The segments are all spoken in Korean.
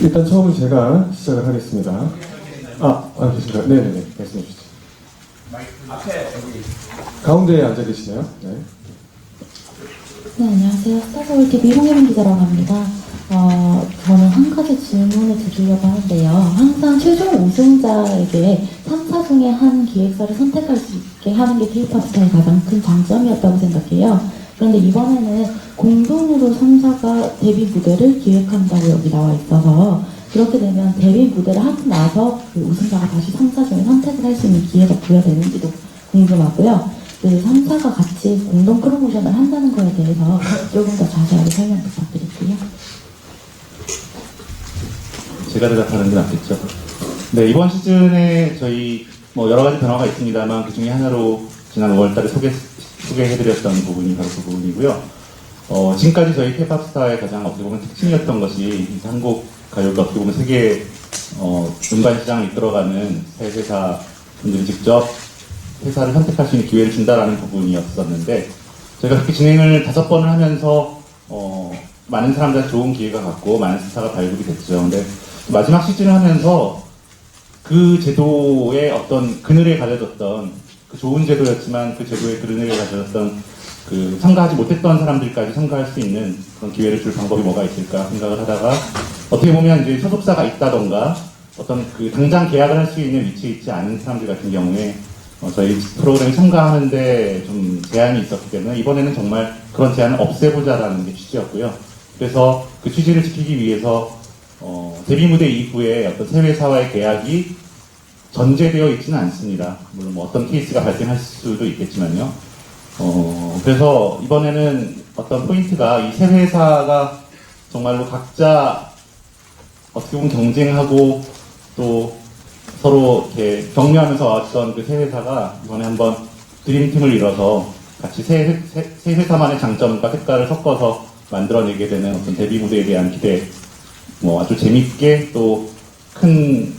일단 처음 제가 시작을 하겠습니다. 계신가요? 네네네, 말씀해 주시죠. 앞에 여기 가운데에 앉아 계시네요. 네. 네, 안녕하세요. 스타서울TV 홍혜민 기자라고 합니다. 저는 한 가지 질문을 드리려고 하는데요. 항상 최종 우승자에게 3사 중에 한 기획사를 선택할 수 있게 하는 게 K-POP 스타의 가장 큰 장점이었다고 생각해요. 그런데 이번에는 공동으로 3사가 데뷔 무대를 기획한다고 여기 나와 있어서 그렇게 되면 데뷔 무대를 하고 나서 그 우승자가 다시 3사 중에 선택을 할 수 있는 기회가 부여되는지도 궁금하고요. 그 3사가 같이 공동 프로모션을 한다는 거에 대해서 조금 더 자세하게 설명 부탁드릴게요. 제가 대답하는 게 낫겠죠. 네, 이번 시즌에 저희 여러 가지 변화가 있습니다만 그 중에 하나로 지난 5월달에 소개해드렸던 부분이 바로 그 부분이고요. 지금까지 저희 K-POP 스타의 가장 어떻게 보면 특징이었던 것이 한국 가요가 어떻게 보면 세계 음반 시장을 이끌어가는 새 회사 분들이 직접 회사를 선택할 수 있는 기회를 준다라는 부분이었었는데 저희가 그렇게 진행을 5번을 하면서 많은 사람들한테 좋은 기회가 갔고 많은 스타가 발굴이 됐죠. 근데 마지막 시즌을 하면서 그 제도의 어떤 그늘에 가려졌던 그 좋은 제도였지만 그 제도의 그늘에 가려졌던 그 참가하지 못했던 사람들까지 참가할 수 있는 그런 기회를 줄 방법이 뭐가 있을까 생각을 하다가 어떻게 보면 이제 소속사가 있다던가 어떤 그 당장 계약을 할 수 있는 위치에 있지 않은 사람들 같은 경우에 저희 프로그램에 참가하는데 좀 제한이 있었기 때문에 이번에는 정말 그런 제한을 없애보자라는 게 취지였고요. 그래서 그 취지를 지키기 위해서 데뷔 무대 이후에 어떤 새 회사와의 계약이 전제되어 있지는 않습니다. 물론 어떤 케이스가 발생할 수도 있겠지만요. 그래서 이번에는 어떤 포인트가 이 새 회사가 정말로 각자 어떻게 보면 경쟁하고 또 서로 이렇게 격려하면서 왔던 그 새 회사가 이번에 한번 드림팀을 이뤄서 같이 새 회사만의 장점과 색깔을 섞어서 만들어내게 되는 어떤 데뷔 무대에 대한 기대, 아주 재밌게 또 큰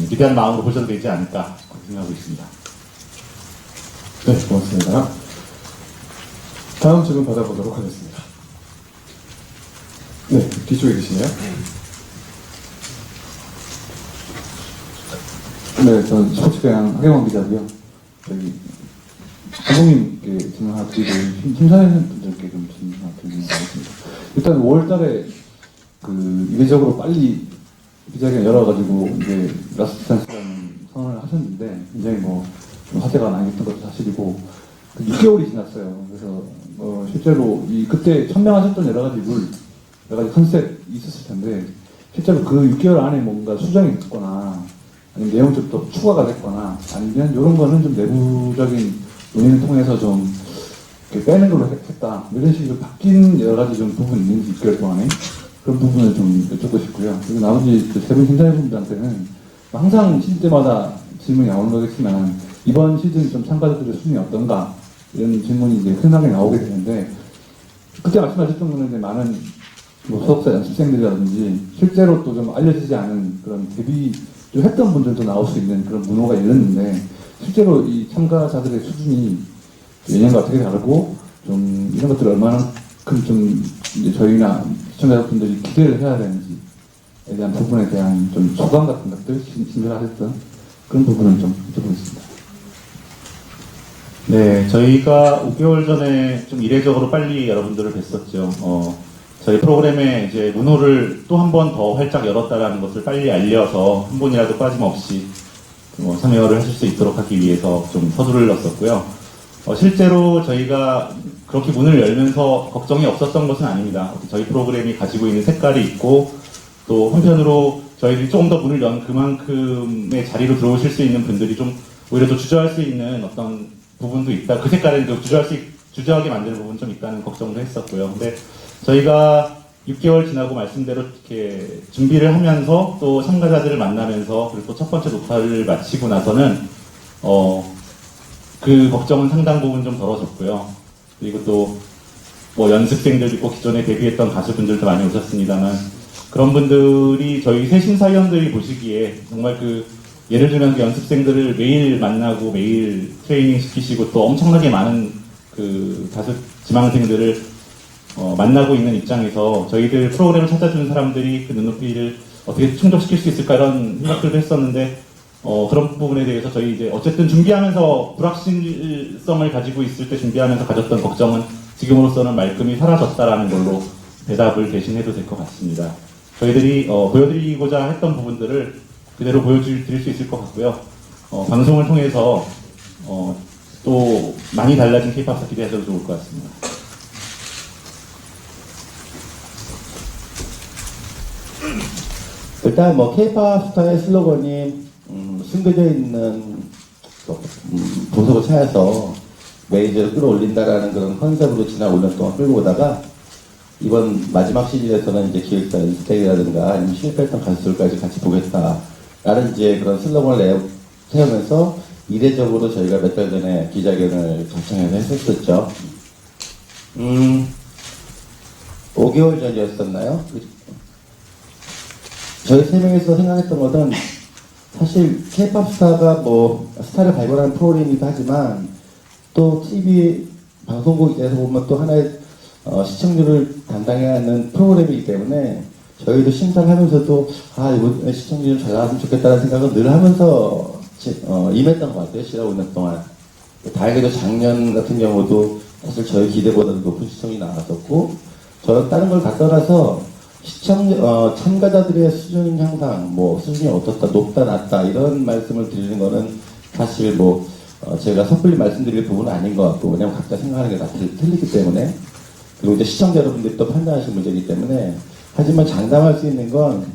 기대하는 마음으로 보셔도 되지 않을까 생각하고 있습니다. 네, 고맙습니다. 다음 질문 받아보도록 하겠습니다. 네, 뒤쪽에 계시네요. 네, 저는 스포츠계양 하경원 기자고요. 저기 감독님께 질문 하나 드리고 심사위원 분들께 좀 질문 하나 드리도록 하겠습니다. 일단 5월달에 그 이례적으로 빨리 기자회견 열어가지고 이제 라스트 찬스라는 선언을 하셨는데 굉장히 좀 화제가 많이 됐던 것도 사실이고 6개월이 지났어요. 그래서 실제로 그때 천명하셨던 여러 가지 룰, 여러 가지 컨셉이 있었을 텐데 실제로 그 6개월 안에 뭔가 수정이 됐거나 아니면 내용적으로 추가가 됐거나 아니면 이런 거는 좀 내부적인 논의를 통해서 좀 빼는 걸로 했다. 이런 식으로 바뀐 여러 가지 좀 부분이 있는지 6개월 동안에 그런 부분을 좀 여쭙고 싶고요. 그리고 나머지 세 분 심사위원분들한테는 항상 시즌 때마다 질문이 나오는 거겠지만 이번 시즌 좀 참가자들의 수준이 어떤가 이런 질문이 이제 흔하게 나오게 되는데 그때 말씀하셨던 거는 이제 많은 소속사 연습생들이라든지 실제로 또 좀 알려지지 않은 그런 데뷔 좀 했던 분들도 나올 수 있는 그런 문호가 열렸는데 실제로 이 참가자들의 수준이 예년과 어떻게 다르고 좀 이런 것들을 얼마나큼 좀 이제 저희나 시청자분들이 기대를 해야 되는지에 대한 부분에 대한 좀 소감 같은 것들 진술하셨던 그런 부분을 좀 여쭤보겠습니다. 네, 저희가 5개월 전에 좀 이례적으로 빨리 여러분들을 뵀었죠. 저희 프로그램에 이제 문호를 또 한 번 더 활짝 열었다라는 것을 빨리 알려서 한 분이라도 빠짐없이 참여를 하실 수 있도록 하기 위해서 좀 서두를렀었고요. 실제로 저희가 그렇게 문을 열면서 걱정이 없었던 것은 아닙니다. 저희 프로그램이 가지고 있는 색깔이 있고 또 한편으로 저희들이 조금 더 문을 연 그만큼의 자리로 들어오실 수 있는 분들이 좀 오히려 더 주저할 수 있는 어떤 부분도 있다. 그 색깔을 주저하게 만드는 부분 좀 있다는 걱정도 했었고요. 근데 저희가 6개월 지나고 말씀대로 이렇게 준비를 하면서 또 참가자들을 만나면서 그리고 또 첫 번째 녹화를 마치고 나서는 그 걱정은 상당 부분 좀 덜어졌고요. 그리고 또 연습생들도 있고 기존에 데뷔했던 가수분들도 많이 오셨습니다만 그런 분들이 저희 새 심사위원들이 보시기에 정말 예를 들면 연습생들을 매일 만나고 매일 트레이닝 시키시고 또 엄청나게 많은 가수 지망생들을 만나고 있는 입장에서 저희들 프로그램을 찾아주는 사람들이 그 눈높이를 어떻게 충족시킬 수 있을까 이런 생각들도 했었는데 그런 부분에 대해서 저희 이제 어쨌든 준비하면서 불확실성을 가지고 있을 때 준비하면서 가졌던 걱정은 지금으로서는 말끔히 사라졌다라는 걸로 대답을 대신해도 될 것 같습니다. 저희들이 보여드리고자 했던 부분들을 그대로 보여드릴 수 있을 것 같고요. 방송을 통해서 또 많이 달라진 K-POP 스타 기대하셔도 좋을 것 같습니다. 일단 뭐 K-POP 스타의 슬로건이 숨겨져 있는 보석을 찾아서 메이저를 끌어올린다라는 그런 컨셉으로 지난 5년 동안 끌고 오다가 이번 마지막 시즌에서는 이제 기획사 인스택이라든가 아니면 실패했던 가수들까지 같이 보겠다라는 이제 그런 슬로건을 세우면서 이례적으로 저희가 몇 달 전에 기자회견을 작성해서 했었죠. 5개월 전이었었나요? 저희 세 명이서 생각했던 것은 사실 K-POP 스타가 뭐 스타를 발굴하는 프로그램이기도 하지만 또 TV 방송국에서 보면 또 하나의 시청률을 담당해야 하는 프로그램이기 때문에 저희도 심사를 하면서도 이번 시청률이 좀 잘 나왔으면 좋겠다는 생각을 늘 하면서 임했던 것 같아요. 지난 5년 동안. 다행히도 작년 같은 경우도 사실 저희 기대보다도 높은 시청이 나왔었고 저는 다른 걸 다 떠나서 참가자들의 수준 향상, 뭐 수준이 어떻다, 높다, 낮다 이런 말씀을 드리는 거는 사실 뭐 제가 섣불리 말씀드릴 부분은 아닌 것 같고 왜냐면 각자 생각하는 게 다 틀리기 때문에 그리고 이제 시청자 여러분들이 또 판단하시는 문제이기 때문에 하지만 장담할 수 있는 건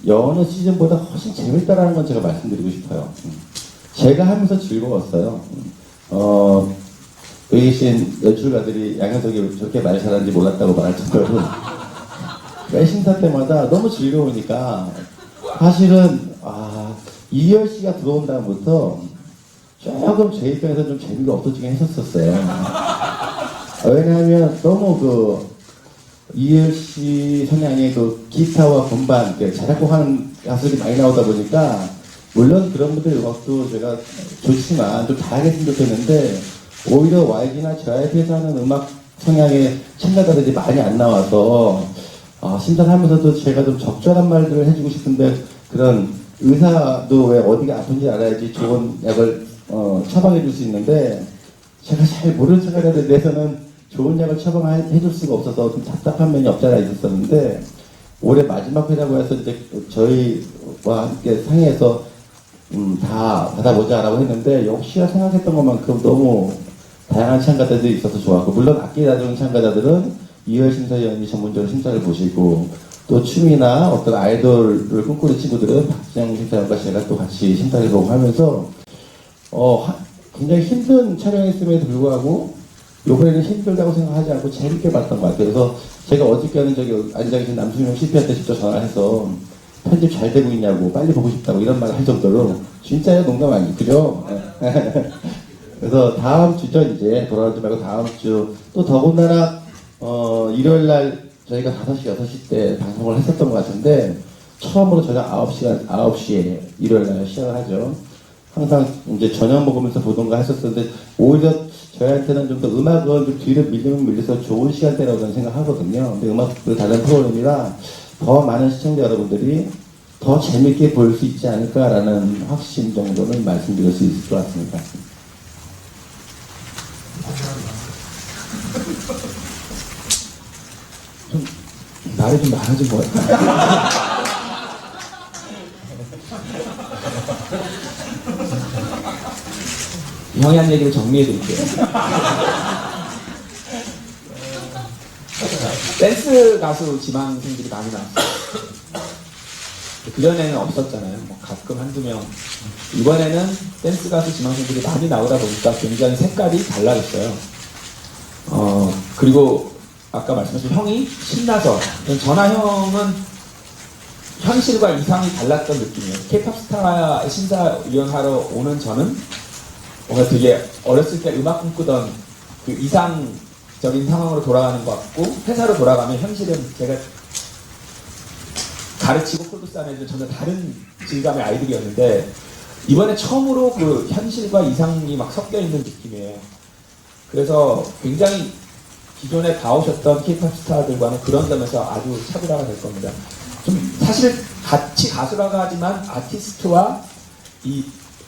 여느 시즌보다 훨씬 재밌다라는 건 제가 말씀드리고 싶어요. 제가 하면서 즐거웠어요. 여기 계신 연출가들이 양현석이 저렇게 말 잘하는지 몰랐다고 말할 정도로 매 심사 때마다 너무 즐거우니까 사실은 이열 씨가 들어온 다음부터 조금 제 입장에서 좀 재미가 없어지긴 했었어요. 왜냐하면 너무 이열 씨 성향의 기타와 건반, 자작곡하는 가수들이 많이 나오다 보니까 물론 그런 분들 음악도 제가 좋지만 좀 다양했으면 좋겠는데 오히려 YG나 JYP에서 하는 음악 성향의 참가자들이 많이 안 나와서 심사를 하면서도 제가 좀 적절한 말들을 해주고 싶은데 그런 의사도 왜 어디가 아픈지 알아야지 좋은 약을 처방해 줄 수 있는데 제가 잘 모르는 참가자들에 대해서는 좋은 약을 처방해 줄 수가 없어서 좀 답답한 면이 없지 않아 있었었는데 올해 마지막 회라고 해서 이제 저희와 함께 상의해서 다 받아보자라고 했는데 역시나 생각했던 것만큼 너무 다양한 참가자들이 있어서 좋았고 물론 악기 다루는 참가자들은 이열 심사위원이 전문적으로 심사를 보시고 또 춤이나 어떤 아이돌을 꿈꾸는 친구들은 박진영 심사위원과 제가 또 같이 심사를 보고 하면서 굉장히 힘든 촬영했음에도 불구하고 이번에는 힘들다고 생각하지 않고 재밌게 봤던 것 같아요. 그래서 제가 어저께는 저기 앉아 계신 남수명 CP한테 직접 전화해서 편집 잘 되고 있냐고 빨리 보고 싶다고 이런 말을 할 정도로 진짜요? 농담 아니죠? 그죠? 그래서 다음 주죠 이제 돌아오지 말고 다음 주 또 더군다나 일요일날 저희가 5시, 6시 때 방송을 했었던 것 같은데 처음으로 저녁 9시에 일요일날 시작을 하죠. 항상 이제 저녁 먹으면서 보던가 했었는데 오히려 저희한테는 좀 더 음악은 좀 뒤로 밀리면 밀려서 좋은 시간대라고 저는 생각하거든요. 근데 음악도 다른 프로그램이라 더 많은 시청자 여러분들이 더 재밌게 볼 수 있지 않을까라는 확신 정도는 말씀드릴 수 있을 것 같습니다. 좀 말이 좀 많아진 것 같아요. 형이 한 얘기를 정리해 드릴게요. 댄스 가수 지망생들이 많이 나왔어요. 그전에는 없었잖아요. 뭐 가끔 한두 명. 이번에는 댄스 가수 지망생들이 많이 나오다 보니까 굉장히 색깔이 달라졌어요. 그리고 아까 말씀하신 형이 신나서 전하형은 현실과 이상이 달랐던 느낌이에요. K-POP 스타 심사위원하러 오는 저는 뭔가 되게 어렸을 때 음악 꿈꾸던 그 이상적인 상황으로 돌아가는 것 같고 회사로 돌아가면 현실은 제가 가르치고 프로듀스하는 전혀 다른 질감의 아이들이었는데 이번에 처음으로 그 현실과 이상이 막 섞여 있는 느낌이에요. 그래서 굉장히 기존에 봐오셨던 K-POP 스타들과는 그런 점에서 아주 차별화가 될 겁니다. 좀 사실 같이 가수라고 하지만 아티스트와 이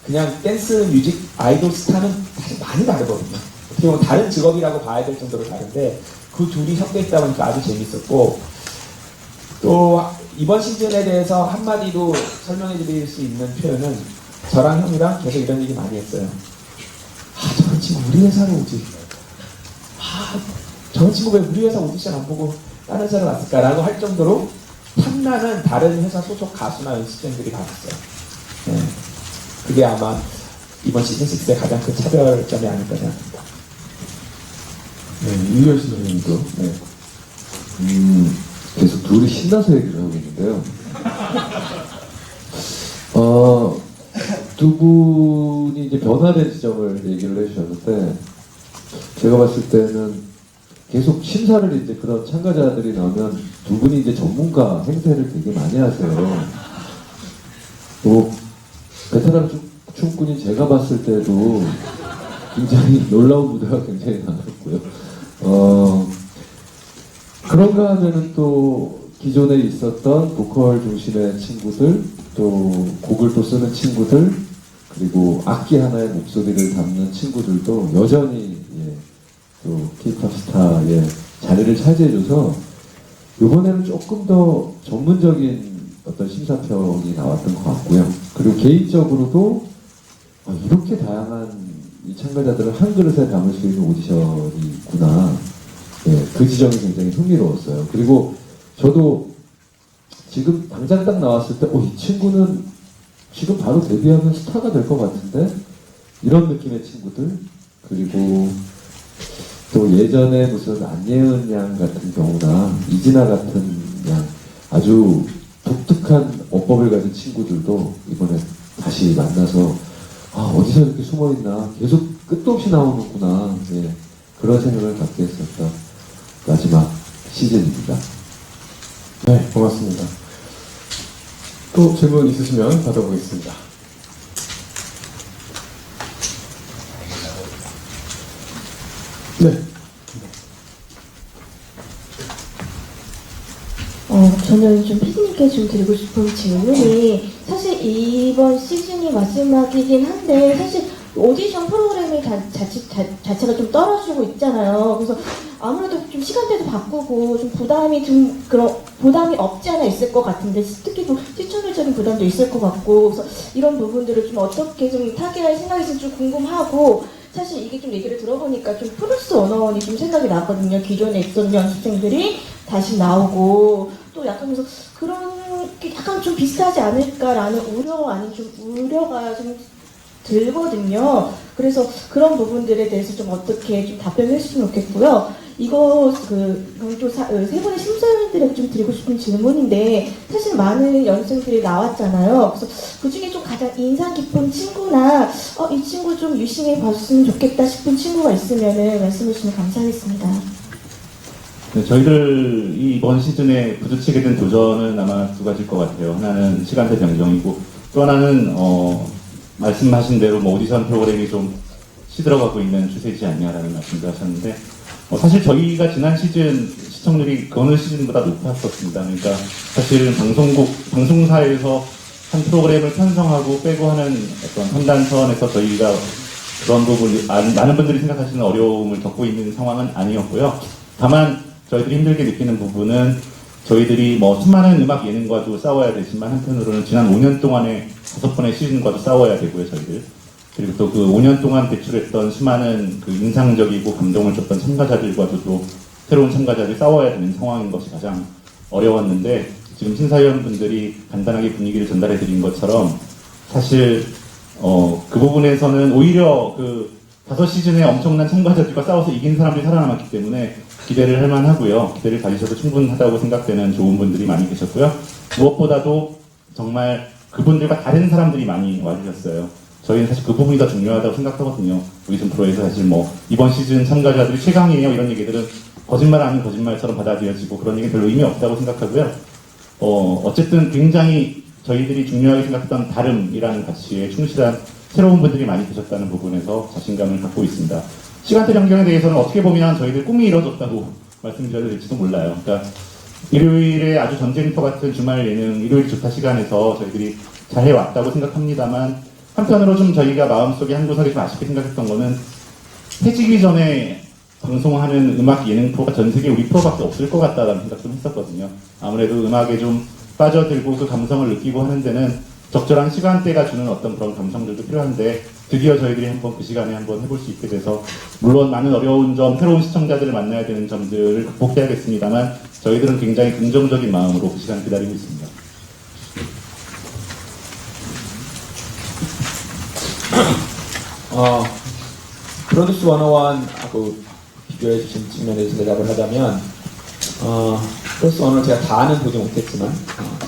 그냥 댄스 뮤직 아이돌 스타는 사실 많이 다르거든요. 어떻게 보면 다른 직업이라고 봐야 될 정도로 다른데 그 둘이 섞여 있다 보니까 아주 재밌었고, 또 이번 시즌에 대해서 한마디로 설명해 드릴 수 있는 표현은 저랑 형이랑 계속 이런 얘기 많이 했어요. 아, 저런 친구 우리 회사로 오지. 아, 저런 친구 왜 우리 회사 오디션 안 보고 다른 회사로 왔을까라고 할 정도로 탐나는 다른 회사 소속 가수나 연습생들이 많았어요. 네. 그게 아마 이번 시즌 6의 가장 큰 차별점이 아닐까 생각합니다. 네, 이열씨 선생님도. 네. 계속 둘이 신나서 얘기를 하고 있는데요. 두 분이 이제 변화된 지점을 얘기를 해주셨는데, 제가 봤을 때는 계속 심사를 이제 그런 참가자들이 나오면 두 분이 이제 전문가 행세를 되게 많이 하세요. 또, 베테랑 춤꾼인 제가 봤을 때도 굉장히 놀라운 무대가 굉장히 많았고요. 그런가 하면은 또 기존에 있었던 보컬 중심의 친구들, 또 곡을 또 쓰는 친구들, 그리고 악기 하나의 목소리를 담는 친구들도 여전히 또 K-pop 스타의 자리를 차지해줘서 이번에는 조금 더 전문적인 어떤 심사평이 나왔던 것 같고요. 그리고 개인적으로도 이렇게 다양한 이 참가자들을 한 그릇에 담을 수 있는 오디션이 있구나. 그 지점이 굉장히 흥미로웠어요. 그리고 저도 지금 당장 딱 나왔을 때, 이 친구는 지금 바로 데뷔하면 스타가 될 것 같은데? 이런 느낌의 친구들. 그리고 또 예전에 무슨 안예은 양 같은 경우나 이진아 같은 양, 아주 독특한 어법을 가진 친구들도 이번에 다시 만나서, 어디서 이렇게 숨어있나. 계속 끝도 없이 나오는구나. 그런 생각을 갖게 했었던 마지막 시즌입니다. 네, 고맙습니다. 또 질문 있으시면 받아보겠습니다. 네. 저는 좀 피디님께 좀 드리고 싶은 질문이, 사실 이번 시즌이 마지막이긴 한데 사실 오디션 프로그램이 자체가 좀 떨어지고 있잖아요. 그래서 아무래도 좀 시간대도 바꾸고 좀 부담이 없지 않아 있을 것 같은데, 특히 또 시청률적인 부담도 있을 것 같고, 그래서 이런 부분들을 좀 어떻게 좀 타개할 생각인지 좀 궁금하고, 사실 이게 좀 얘기를 들어보니까 좀 플러스 원어원이 좀 생각이 나거든요. 기존에 있던 연습생들이 다시 나오고, 또 약간 그래서 그런 게 약간 좀 비슷하지 않을까라는 우려, 아닌 좀 우려가 좀 들거든요. 그래서 그런 부분들에 대해서 좀 어떻게 좀 답변을 해주시면 좋겠고요. 이거 세 분의 심사위원들에게 좀 드리고 싶은 질문인데, 사실 많은 연습생들이 나왔잖아요. 그래서 그 중에 좀 가장 인상 깊은 친구나 이 친구 좀 유심히 봤으면 좋겠다 싶은 친구가 있으면은 말씀해 주시면 감사하겠습니다. 네, 저희들이 이번 시즌에 부딪히게 된 도전은 아마 두 가지일 것 같아요. 하나는 시간대 변경이고, 또 하나는 말씀하신 대로 오디션 프로그램이 좀 시들어가고 있는 추세이지 않냐라는 말씀도 하셨는데, 사실 저희가 지난 시즌 시청률이 그 어느 시즌보다 높았었습니다. 그러니까 사실은 방송사에서 한 프로그램을 편성하고 빼고 하는 어떤 판단선에서 저희가 그런 부분, 많은 분들이 생각하시는 어려움을 겪고 있는 상황은 아니었고요. 다만 저희들이 힘들게 느끼는 부분은, 저희들이 수많은 음악 예능과도 싸워야 되지만 한편으로는 지난 5년 동안의 5번의 시즌과도 싸워야 되고요, 저희들. 그리고 또 그 5년 동안 배출했던 수많은 그 인상적이고 감동을 줬던 참가자들과도 또 새로운 참가자들이 싸워야 되는 상황인 것이 가장 어려웠는데, 지금 심사위원분들이 간단하게 분위기를 전달해 드린 것처럼 사실 그 부분에서는 오히려 그 5시즌에 엄청난 참가자들과 싸워서 이긴 사람들이 살아남았기 때문에 기대를 할 만하고요. 기대를 가지셔도 충분하다고 생각되는 좋은 분들이 많이 계셨고요. 무엇보다도 정말 그분들과 다른 사람들이 많이 와주셨어요. 저희는 사실 그 부분이 더 중요하다고 생각하거든요. 오디션 프로에서 사실 이번 시즌 참가자들이 최강이에요 이런 얘기들은 거짓말 아닌 거짓말처럼 받아들여지고 그런 얘기는 별로 의미 없다고 생각하고요. 어쨌든 굉장히 저희들이 중요하게 생각했던 다름이라는 가치에 충실한 새로운 분들이 많이 계셨다는 부분에서 자신감을 갖고 있습니다. 시간대 변경에 대해서는 어떻게 보면 저희들 꿈이 이루어졌다고 말씀드려야 될지도 몰라요. 그러니까 일요일에 아주 전쟁터 같은 주말 예능 일요일 좋다 시간에서 저희들이 잘 해왔다고 생각합니다만 한편으로 좀 저희가 마음속에 한구석에 좀 아쉽게 생각했던 거는 해지기 전에 방송하는 음악 예능 프로가 전 세계 우리 프로밖에 없을 것 같다라는 생각 좀 했었거든요. 아무래도 음악에 좀 빠져들고 그 감성을 느끼고 하는 데는 적절한 시간대가 주는 어떤 그런 감성들도 필요한데 드디어 저희들이 한번 그 시간에 한번 해볼 수 있게 돼서 물론 많은 어려운 점, 새로운 시청자들을 만나야 되는 점들을 극복해야겠습니다만 저희들은 굉장히 긍정적인 마음으로 그 시간 기다리고 있습니다. 프로듀스 101하고 비교해 주신 측면에서 대답을 하자면 프로듀스 101을 제가 다 아는 보지 못했지만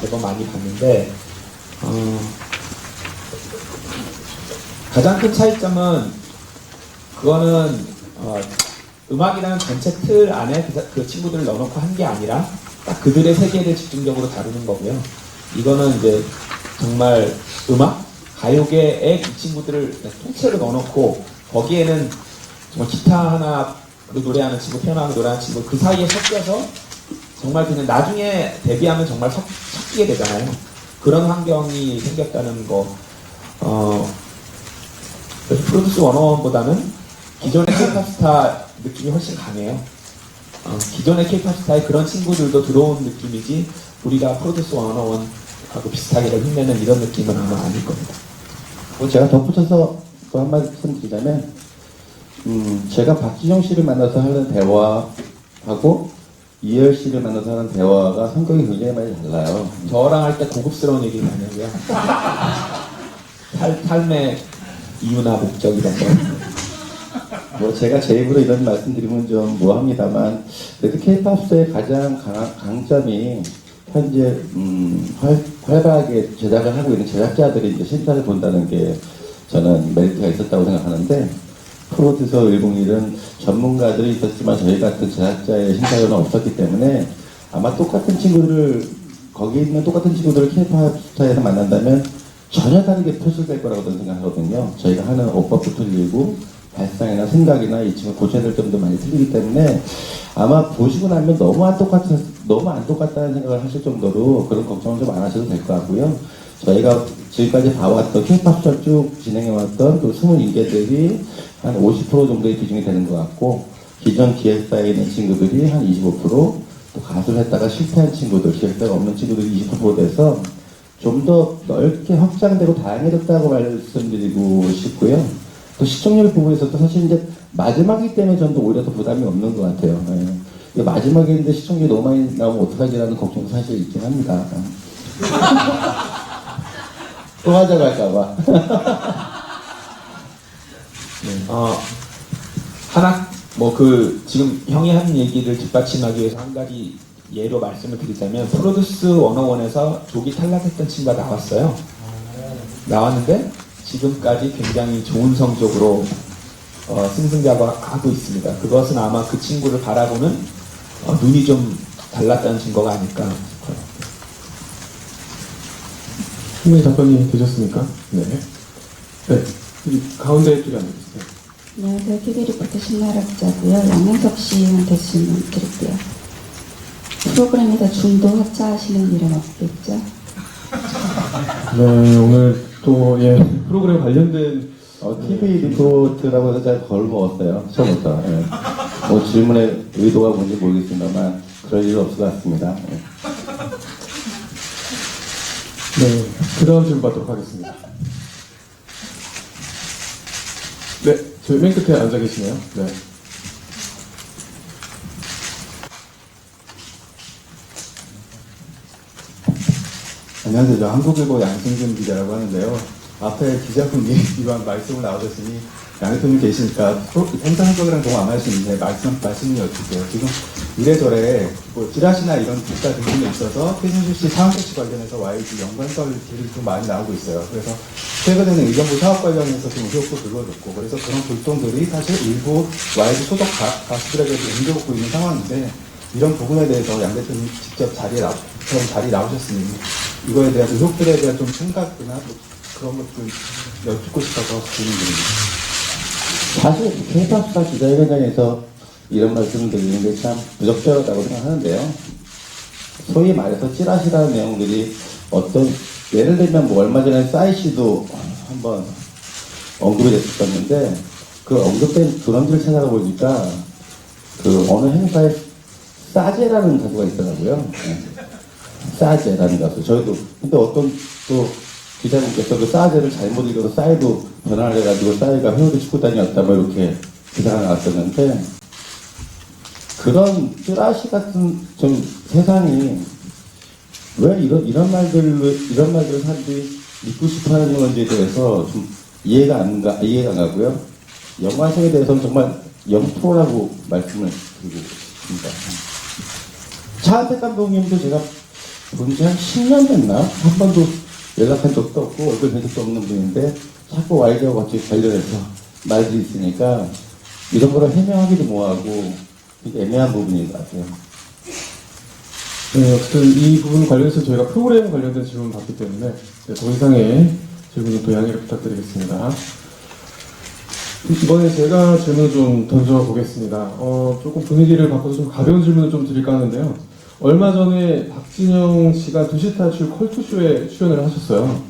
매번 많이 봤는데 가장 큰 차이점은 그거는 음악이라는 전체 틀 안에 그 친구들을 넣어놓고 한 게 아니라 딱 그들의 세계를 집중적으로 다루는 거고요. 이거는 이제 정말 음악, 가요계의 이 친구들을 통째로 넣어놓고 거기에는 정말 기타 하나 그 노래하는 친구, 피아노하는 노래하는 친구 그 사이에 섞여서 정말 그냥 나중에 데뷔하면 정말 섞이게 되잖아요. 그런 환경이 생겼다는 거. 그래서 프로듀스 101보다는 기존의 K-POP 스타 느낌이 훨씬 강해요. 기존의 K-POP 스타의 그런 친구들도 들어온 느낌이지 우리가 프로듀스 101하고 비슷하게 흉내는 이런 느낌은 아마 아닐 겁니다. 제가 덧붙여서 또 한 말씀 드리자면 제가 박지영 씨를 만나서 하는 대화하고 이열 씨를 만나서 하는 대화가 성격이 굉장히 많이 달라요. 저랑 할 때 고급스러운 얘기 많이 하고요. 삶의 이유나 목적 이런 거. 뭐 제가 제 입으로 이런 말씀드리면 좀 뭐합니다만 그래도 K-POP의 가장 강점이 현재 활발하게 제작을 하고 있는 제작자들이 이제 심사를 본다는 게 저는 메리트가 있었다고 생각하는데 프로듀서 101은 전문가들이 있었지만 저희 같은 제작자의 심사위원은 없었기 때문에 아마 똑같은 친구들을 거기 있는 똑같은 친구들을 K-POP 스타에서 만난다면 전혀 다르게 표출될 거라고 저는 생각하거든요. 저희가 하는 오법도 틀리고 발상이나 생각이나 이 친구 고쳐야 될 점도 많이 틀리기 때문에 아마 보시고 나면 너무 안 똑같다는 생각을 하실 정도로 그런 걱정은 좀 안 하셔도 될 것 같고요. 저희가 지금까지 봐왔던 K-POP 스타 쭉 진행해왔던 그 숨은 인재들이 한 50% 정도의 비중이 되는 것 같고 기존 기획사에 있는 친구들이 한 25%, 또 가수를 했다가 실패한 친구들, 기획사가 없는 친구들이 20% 돼서 좀 더 넓게 확장되고 다양해졌다고 말씀드리고 싶고요. 또 시청률 부분에서도 사실 이제 마지막이기 때문에 저는 오히려 더 부담이 없는 것 같아요. 예. 마지막인데 시청률이 너무 많이 나오면 어떡하지라는 걱정도 사실 있긴 합니다. 또 하자갈까봐. 하나, 지금 형이 한 얘기를 뒷받침하기 위해서 한 가지 예로 말씀을 드리자면, 프로듀스 101에서 조기 탈락했던 친구가 나왔어요. 나왔는데, 지금까지 굉장히 좋은 성적으로, 승승장구하고 있습니다. 그것은 아마 그 친구를 바라보는, 눈이 좀 달랐다는 증거가 아닐까 싶어요. 충분히 답변이 되셨습니까? 네. 네. 여기 가운데 쪽에 앉아주세요. 안녕하세요. TV 리포터 신나락자고요. 양현석 씨한테 질문 드릴게요. 프로그램에서 중도 하차하시는 일은 없겠죠? 네, 오늘 또, 프로그램 관련된 TV 리포트라고 해서 제가 걸 먹었어요. 처음부터. 예. 뭐 질문의 의도가 뭔지 모르겠습니다만 그럴 일 없을 것 같습니다. 예. 네, 그 다음 질문 받도록 하겠습니다. 네, 저희 맨 끝에 앉아 계시네요. 네. 안녕하세요. 저 한국일보 양승준 기자라고 하는데요. 앞에 기자분 이런 말씀을 나오셨으니 양 대통령 계시니까 행사 성격이랑 너무 안 하시는데 말씀을 여쭐게요. 지금 이래저래 뭐 찌라시나 이런 기사 등등에 있어서 최순실 씨 사은택시 관련해서 YG 연관설들이 좀 많이 나오고 있어요. 그래서 최근에는 의정부 사업 관련해서 좀 의혹도 불거졌고, 그래서 그런 불똥들이 사실 일부 YG 소속 가수들에게도 옮겨오고 있는 상황인데, 이런 부분에 대해서 양 대통령이 직접 자리에 나오셨으니 이거에 대한 의혹들에 대한 좀 생각이나 뭐 그런 것들 여쭙고 싶어서 질문드립니다. 사실 K-POP 스타 기자회견장에서 이런 말씀을 드리는 게 참 부적절하다고 생각하는데요. 소위 말해서 찌라시라는 내용들이 어떤 예를 들면 뭐 얼마 전에 싸이 씨도 한번 언급이 됐었는데 그 언급된 그런지를 찾아가 보니까 그 어느 행사에 싸제라는 가수가 있더라고요. 싸제라는 가수. 저희도 근데 어떤 또 기자분께서 그 싸제를 잘못 읽어서 싸이도 변화를 해가지고 싸이가 회오리 축구단이었다 뭐 이렇게 기사가 나왔었는데 그런 찌라시 같은 좀 세상이 왜 이런 말들을 사람들이 믿고 싶어하는 건지에 대해서 좀 이해가 안 가고요. 영화성에 대해서는 정말 0%라고 말씀을 드리고 싶습니다. 차한택 감독님도 제가 본 지 한 10년 됐나? 한 번도 연락한 적도 없고 얼굴 뵌 적도 없는 분인데 자꾸 와이드와 같이 관련해서 말들이 있으니까 이런 거를 해명하기도 뭐하고 되게 애매한 부분인 것 같아요. 네, 어쨌든 이 부분 관련해서 저희가 프로그램 관련된 질문 받기 때문에 네, 더 이상의 질문은 또 양해를 부탁드리겠습니다. 이번에 제가 질문을 좀 던져보겠습니다. 조금 분위기를 바꿔서 좀 가벼운 질문을 좀 드릴까 하는데요. 얼마 전에 박진영 씨가 두시타출 컬투쇼에 출연을 하셨어요.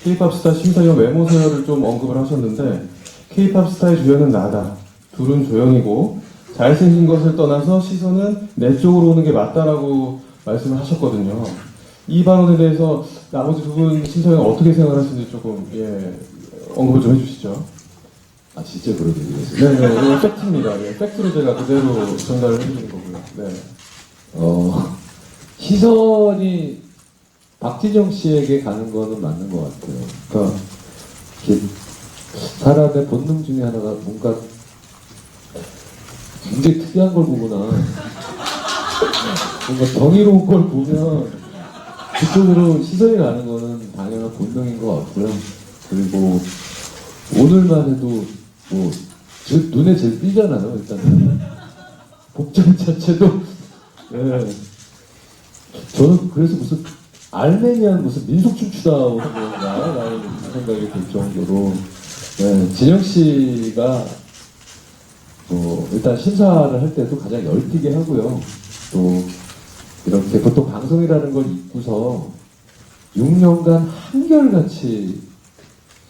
K-POP 스타 심사위원 외모 서열을 좀 언급을 하셨는데 K-POP 스타의 주연은 나다. 둘은 조연이고 잘생긴 것을 떠나서 시선은 내 쪽으로 오는 게 맞다라고 말씀을 하셨거든요. 이 발언에 대해서 나머지 두 분 심사위원 어떻게 생각하시는지 조금 언급을 좀 해주시죠. 아, 진짜 그러게 되겠어요. 네네, 이거 팩트입니다. 예, 팩트로 제가 그대로 전달을 해드리는 거고요. 네. 시선이 박진영 씨에게 가는 거는 맞는 것 같아요. 그러니까 이렇게 사람의 본능 중에 하나가 뭔가 굉장히 특이한 걸 보거나 뭔가 정의로운 걸 보면 그쪽으로 시선이 가는 거는 당연한 본능인 것 같고요. 그리고 오늘만 해도 뭐 눈에 제일 띄잖아요. 일단 복장 자체도 저는 그래서 무슨 알메니안 무슨 민속춤 추다 오는 건가 라는 생각이 들 정도로 진영 씨가 일단 심사를 할 때도 가장 열띠게 하고요. 또 이렇게 보통 방송이라는 걸 잊고서 6년간 한결같이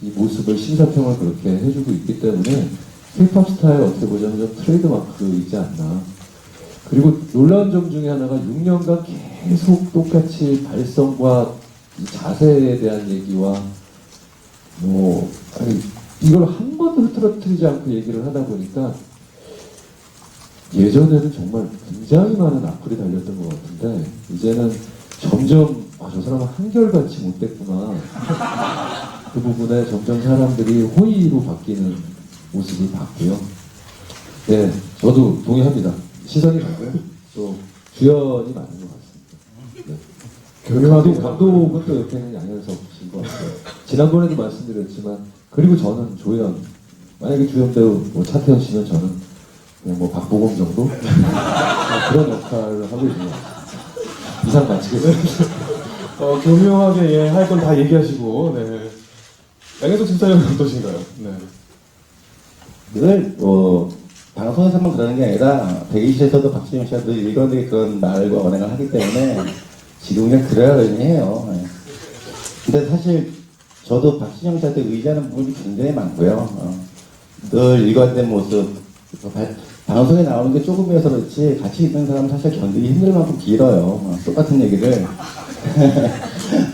이 모습을 심사평을 그렇게 해주고 있기 때문에 K-POP 스타의 어떻게 보자면 좀 트레이드마크이지 않나. 그리고 놀라운 점 중에 하나가 6년간 계속 똑같이 발성과 이 자세에 대한 얘기와 이걸 한 번도 흐트러뜨리지 않고 얘기를 하다 보니까 예전에는 정말 굉장히 많은 악플이 달렸던 것 같은데 이제는 점점 저 사람은 한결같이 못됐구나. 그 부분에 점점 사람들이 호의로 바뀌는 모습을 봤고요. 네, 저도 동의합니다. 시선이 가고요. 또 주연이 맞는 것 같습니다. 네. 감독은 또 옆에는 양현석 씨인 것 같아요. 지난번에도 말씀드렸지만 그리고 저는 조연 만약에 주연 배우 차태현 씨면 저는 그냥 박보검 정도 그런 역할을 하고 있는 것 같습니다. 이상 마치겠습니다. 교묘하게 할 건 다 얘기하시고 네. 양현석 심사위원 어떠신가요? 네. 늘 방송에서만 그러는 게 아니라 대기실에서도 박진영 씨가 늘 일관되게 그런 말과 언행을 하기 때문에 지금 그냥 그러려니 해요. 근데 사실 저도 박진영 씨한테 의지하는 부분이 굉장히 많고요. 늘 일관된 모습, 방송에 나오는 게 조금이어서 그렇지 같이 있는 사람은 사실 견디기 힘들 만큼 길어요. 똑같은 얘기를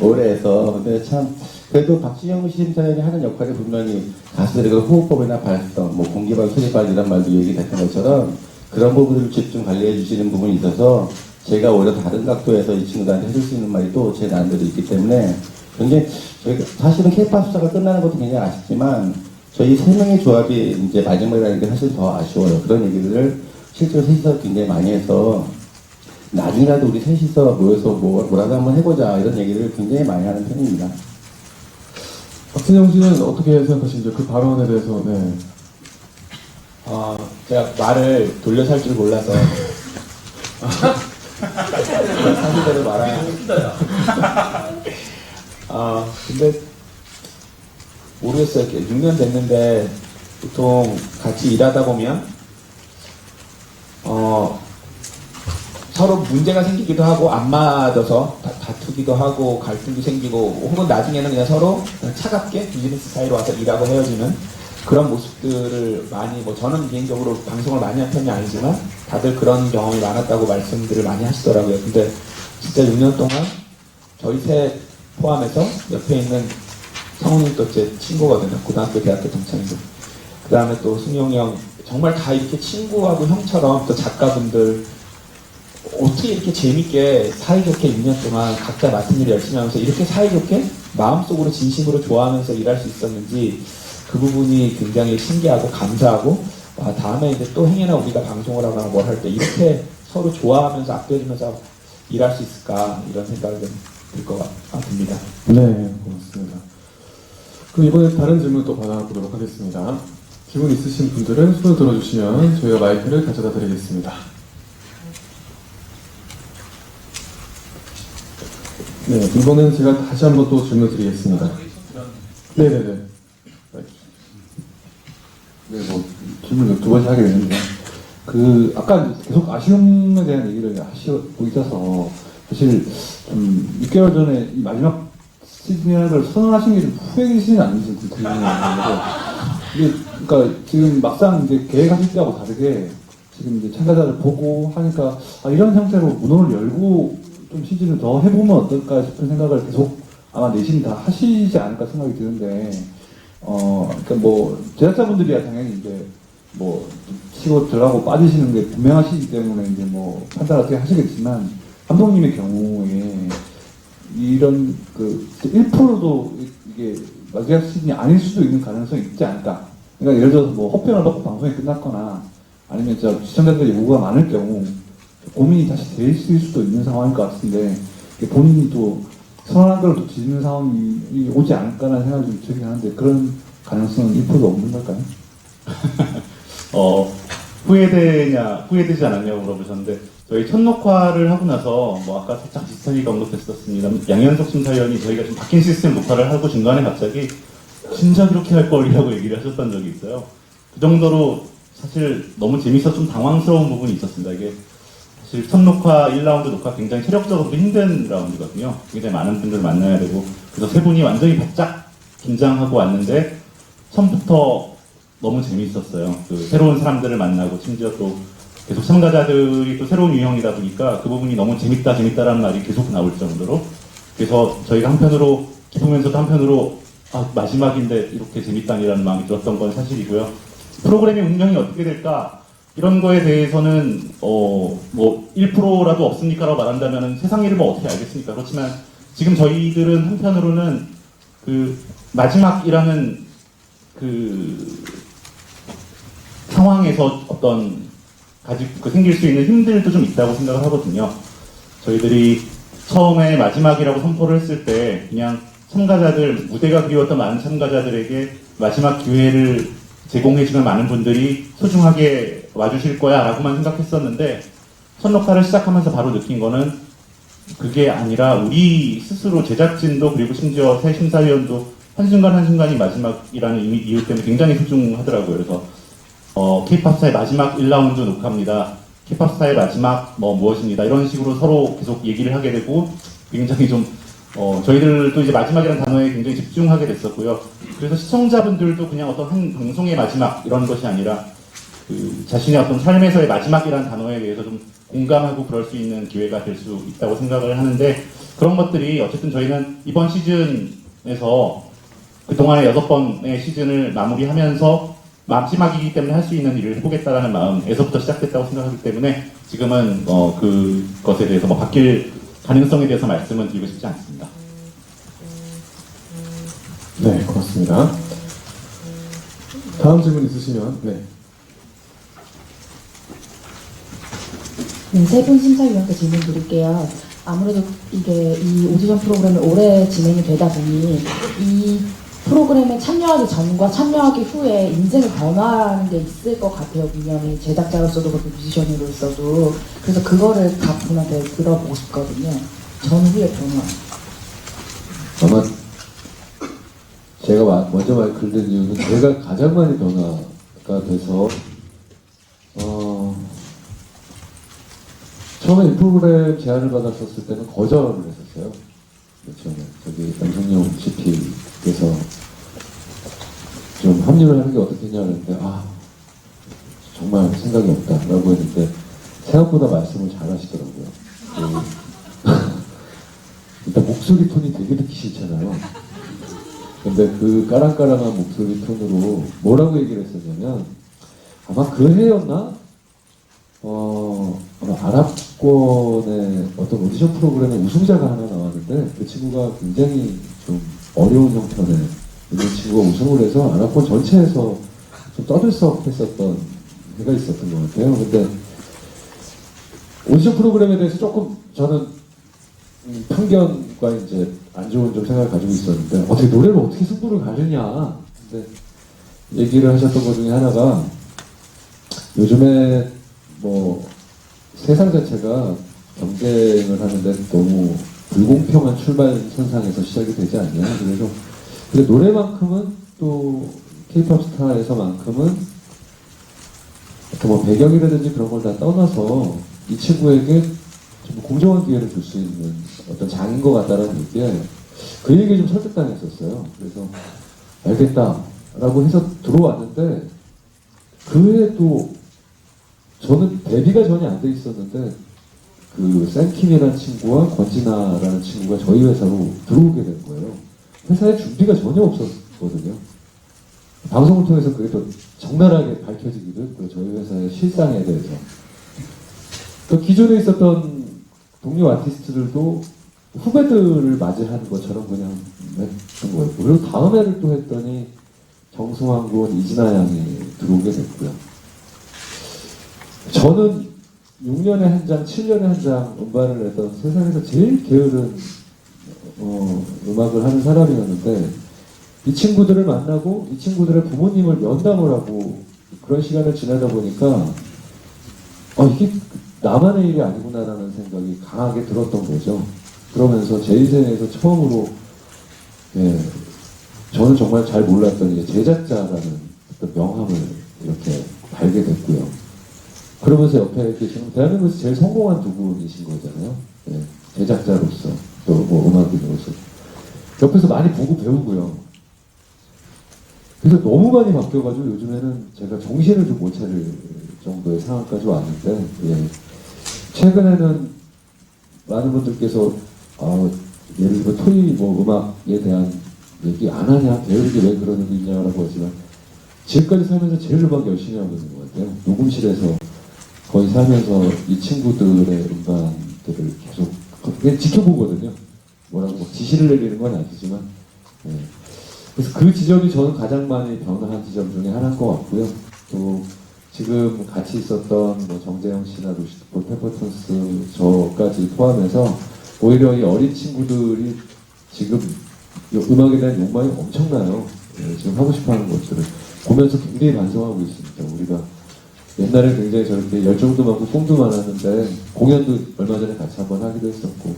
오래 해서. 근데 참 그래도 박진영 심사위원이 하는 역할이 분명히 가수들의 호흡법이나 발성, 공기발, 소리발 이런 말도 얘기했던 것처럼 그런 부분을 집중 관리해 주시는 부분이 있어서 제가 오히려 다른 각도에서 이 친구들한테 해줄 수 있는 말이 또 제 나름대로 있기 때문에 굉장히 저희가 사실은 K-POP 수사가 끝나는 것도 굉장히 아쉽지만 저희 세 명의 조합이 이제 마지막이라는 게 사실 더 아쉬워요. 그런 얘기들을 실제로 셋이서 굉장히 많이 해서 나중이라도 우리 셋이서 모여서 뭐라도 한번 해보자 이런 얘기를 굉장히 많이 하는 편입니다. 박진영 씨는 어떻게 생각하시는지 그 발언에 대해서 네. 제가 말을 돌려서 할 줄 몰라서 사실대로 말하는 근데 모르겠어요. 6년 됐는데 보통 같이 일하다 보면 서로 문제가 생기기도 하고 안 맞아서 다투기도 하고 갈등도 생기고 혹은 나중에는 그냥 서로 차갑게 비즈니스 사이로 와서 일하고 헤어지는 그런 모습들을 많이 뭐 저는 개인적으로 방송을 많이 한 편이 아니지만 다들 그런 경험이 많았다고 말씀들을 많이 하시더라고요. 근데 진짜 6년 동안 저희 셋 포함해서 옆에 있는 성훈이도 제 친구거든요. 고등학교 대학교 동창이고 그 다음에 또 승용이 형 정말 다 이렇게 친구하고 형처럼 또 작가분들 어떻게 이렇게 재밌게 사이좋게 6년 동안 각자 맡은 일을 열심히 하면서 이렇게 사이좋게 마음속으로 진심으로 좋아하면서 일할 수 있었는지 그 부분이 굉장히 신기하고 감사하고 다음에 이제 또 행여나 우리가 방송을 하거나 뭘 할 때 이렇게 서로 좋아하면서 아껴주면서 일할 수 있을까 이런 생각이 들 것 같습니다. 네, 고맙습니다. 그럼 이번에 다른 질문 또 받아보도록 하겠습니다. 질문 있으신 분들은 손을 들어주시면 저희가 마이크를 가져다 드리겠습니다. 네, 이번엔 제가 다시 한번 또 질문 드리겠습니다. 네네네. 네, 뭐 질문을 두 번씩 하게 되는데 아까 계속 아쉬움에 대한 얘기를 하시고 있어서 사실 좀 6개월 전에 이 마지막 시즌을 선언하신 게 좀 후회되시는 않으신지 궁금해요. 이게 그러니까 지금 막상 이제 계획하실 때하고 다르게 지금 이제 참가자를 보고 하니까 이런 형태로 문호를 열고 좀 시즌을 더 해보면 어떨까 싶은 생각을 계속 아마 내심 다 하시지 않을까 생각이 드는데 그러니까 뭐 제작자분들이야 당연히 이제 뭐 치고 들어가고 빠지시는 게 분명하시기 때문에 이제 뭐 판단을 어떻게 하시겠지만 감독님의 경우에 이런 그 1%도 이게 마지막 시즌이 아닐 수도 있는 가능성이 있지 않을까. 그러니까 예를 들어서 뭐 호평을 받고 방송이 끝났거나 아니면 시청자들의 요구가 많을 경우 고민이 다시 되실 수도 있는 상황일 것 같은데 본인이 또 선언한 걸 또 뒤지는 상황이 오지 않을까라는 생각이 좀 들긴 하는데 그런 가능성은 1%도 없는 걸까요? 후회되지 않았냐고 물어보셨는데 저희 첫 녹화를 하고 나서 뭐 아까 살짝 비슷한 얘기가 언급됐었습니다. 양현석 심사위원이 저희가 좀 바뀐 시스템 녹화를 하고 중간에 갑자기 진짜 그렇게 할 거리라고 얘기를 하셨던 적이 있어요. 그 정도로 사실 너무 재밌어서 좀 당황스러운 부분이 있었습니다. 이게 사실 첫 녹화 1라운드 녹화 굉장히 체력적으로도 힘든 라운드거든요. 굉장히 많은 분들을 만나야 되고 그래서 세 분이 완전히 바짝 긴장하고 왔는데 처음부터 너무 재밌었어요. 그 새로운 사람들을 만나고 심지어 또 계속 참가자들이 또 새로운 유형이다 보니까 그 부분이 너무 재밌다라는 말이 계속 나올 정도로 그래서 저희가 한편으로 기쁘면서도 한편으로 마지막인데 이렇게 재밌다니라는 마음이 들었던 건 사실이고요. 프로그램의 운명이 어떻게 될까 이런 거에 대해서는 뭐 1%라도 없습니까라고 말한다면 세상 일을 뭐 어떻게 알겠습니까? 그렇지만 지금 저희들은 한편으로는 그 마지막이라는 그 상황에서 어떤 생길 수 있는 힘들도 좀 있다고 생각을 하거든요. 저희들이 처음에 마지막이라고 선포를 했을 때 그냥 참가자들, 무대가 그리웠던 많은 참가자들에게 마지막 기회를 제공해주는 많은 분들이 소중하게 와주실 거야 라고만 생각했었는데 첫 녹화를 시작하면서 바로 느낀 거는 그게 아니라 우리 스스로 제작진도 그리고 심지어 새 심사위원도 한순간 한순간이 마지막이라는 이유 때문에 굉장히 소중하더라고요. 그래서 K-팝스타의 마지막 1라운드 녹화입니다. K-팝스타의 마지막 무엇입니다. 이런 식으로 서로 계속 얘기를 하게 되고 굉장히 좀 저희들도 이제 마지막이라는 단어에 굉장히 집중하게 됐었고요. 그래서 시청자분들도 그냥 어떤 한 방송의 마지막 이런 것이 아니라 그 자신의 어떤 삶에서의 마지막이라는 단어에 대해서 좀 공감하고 그럴 수 있는 기회가 될 수 있다고 생각을 하는데 그런 것들이 어쨌든 저희는 이번 시즌에서 그동안의 6번의 시즌을 마무리하면서 마지막이기 때문에 할 수 있는 일을 해보겠다라는 마음에서부터 시작됐다고 생각하기 때문에 지금은 그것에 대해서 바뀔 가능성에 대해서 말씀은 드리고 싶지 않습니다. 네, 고맙습니다. 다음 질문 있으시면 네, 세 분 심사위원께 질문 드릴게요. 아무래도 이게 이 오디션 프로그램이 오래 진행이 되다 보니 이 프로그램에 참여하기 전과 참여하기 후에 인생의 변화라는 게 있을 것 같아요. 분명히 제작자로서도 그렇고 뮤지션으로서도. 그래서 그거를 각 분한테 들어보고 싶거든요. 전후의 변화. 아마 제가 먼저 글든 이유는 제가 가장 많이 변화가 돼서 처음에 이 프로그램 제안을 받았었을 때는 거절을 했었어요. 처음에 저기 양성용 CP께서 좀 합류를 하는 게 어떻겠냐 그랬는데 정말 생각이 없다라고 했는데 생각보다 말씀을 잘 하시더라고요. 일단 목소리 톤이 되게 듣기 싫잖아요. 근데 그 까랑까랑한 목소리 톤으로 뭐라고 얘기를 했었냐면 아마 그 해였나? 아마 아랍권의 어떤 오디션 프로그램에 우승자가 하나 나왔는데 그 친구가 굉장히 좀 어려운 형편에 있는 친구가 우승을 해서 아랍권 전체에서 좀 떠들썩했었던 해가 있었던 것 같아요. 근데 오디션 프로그램에 대해서 조금 저는 편견과 이제 안 좋은 좀 생각을 가지고 있었는데 어떻게 노래를 어떻게 승부를 가느냐 근데 얘기를 하셨던 것 중에 하나가 요즘에 뭐 세상 자체가 경쟁을 하는데 너무 불공평한 출발선상에서 시작이 되지 않냐. 그래서 근데 노래만큼은 또 K-pop 스타에서만큼은 어떤 뭐 배경이라든지 그런 걸 다 떠나서 이 친구에게 좀 공정한 기회를 줄 수 있는 어떤 장인 것 같다라는 얘기에 그 얘기에 좀 설득당했었어요. 그래서 알겠다라고 해서 들어왔는데 그 해에 또 저는 데뷔가 전혀 안 돼 있었는데 그 샘킴이라는 친구와 권진아라는 친구가 저희 회사로 들어오게 된 거예요. 회사에 준비가 전혀 없었거든요. 방송을 통해서 그게 또 적나라하게 밝혀지기도 했고요. 저희 회사의 실상에 대해서. 또 기존에 있었던 동료 아티스트들도 후배들을 맞이하는 것처럼 그냥 했던 거였고 그리고 다음 해를 또 했더니 정승환 군, 이진아 양이 들어오게 됐고요. 저는 6년에 한 장, 7년에 한 장 음반을 냈던 세상에서 제일 게으른 음악을 하는 사람이었는데 이 친구들을 만나고 이 친구들의 부모님을 면담을 하고 그런 시간을 지나다 보니까 이게 나만의 일이 아니구나라는 생각이 강하게 들었던 거죠. 그러면서 제 인생에서 처음으로 저는 정말 잘 몰랐던 이제 제작자라는 어떤 명함을 이렇게 달게 됐고요. 그러면서 옆에 계시는 대한민국에서 제일 성공한 두 분이신 거잖아요. 제작자로서 또 뭐 음악인으로서 옆에서 많이 보고 배우고요. 그래서 너무 많이 바뀌어가지고 요즘에는 제가 정신을 좀 못 차릴 정도의 상황까지 왔는데 최근에는 많은 분들께서 예를 들어 토이 뭐 음악에 대한 얘기 안 하냐, 배우는 게 왜 그러는 게 있냐라고 하지만 지금까지 살면서 제일 음악 열심히 하고 있는 것 같아요. 녹음실에서 거의 살면서 이 친구들의 음반들을 계속 그냥 지켜보거든요. 뭐라고 막 지시를 내리는 건 아니지만 그래서 그 지점이 저는 가장 많이 변화한 지점 중에 하나인 것 같고요. 또 지금 같이 있었던 뭐 정재영 씨나 루시드 페퍼톤스 저까지 포함해서 오히려 이 어린 친구들이 지금 음악에 대한 욕망이 엄청나요. 지금 하고 싶어하는 것들을 보면서 굉장히 반성하고 있습니다. 우리가 옛날에 굉장히 저렇게 열정도 많고 꿈도 많았는데 공연도 얼마 전에 같이 한번 하기도 했었고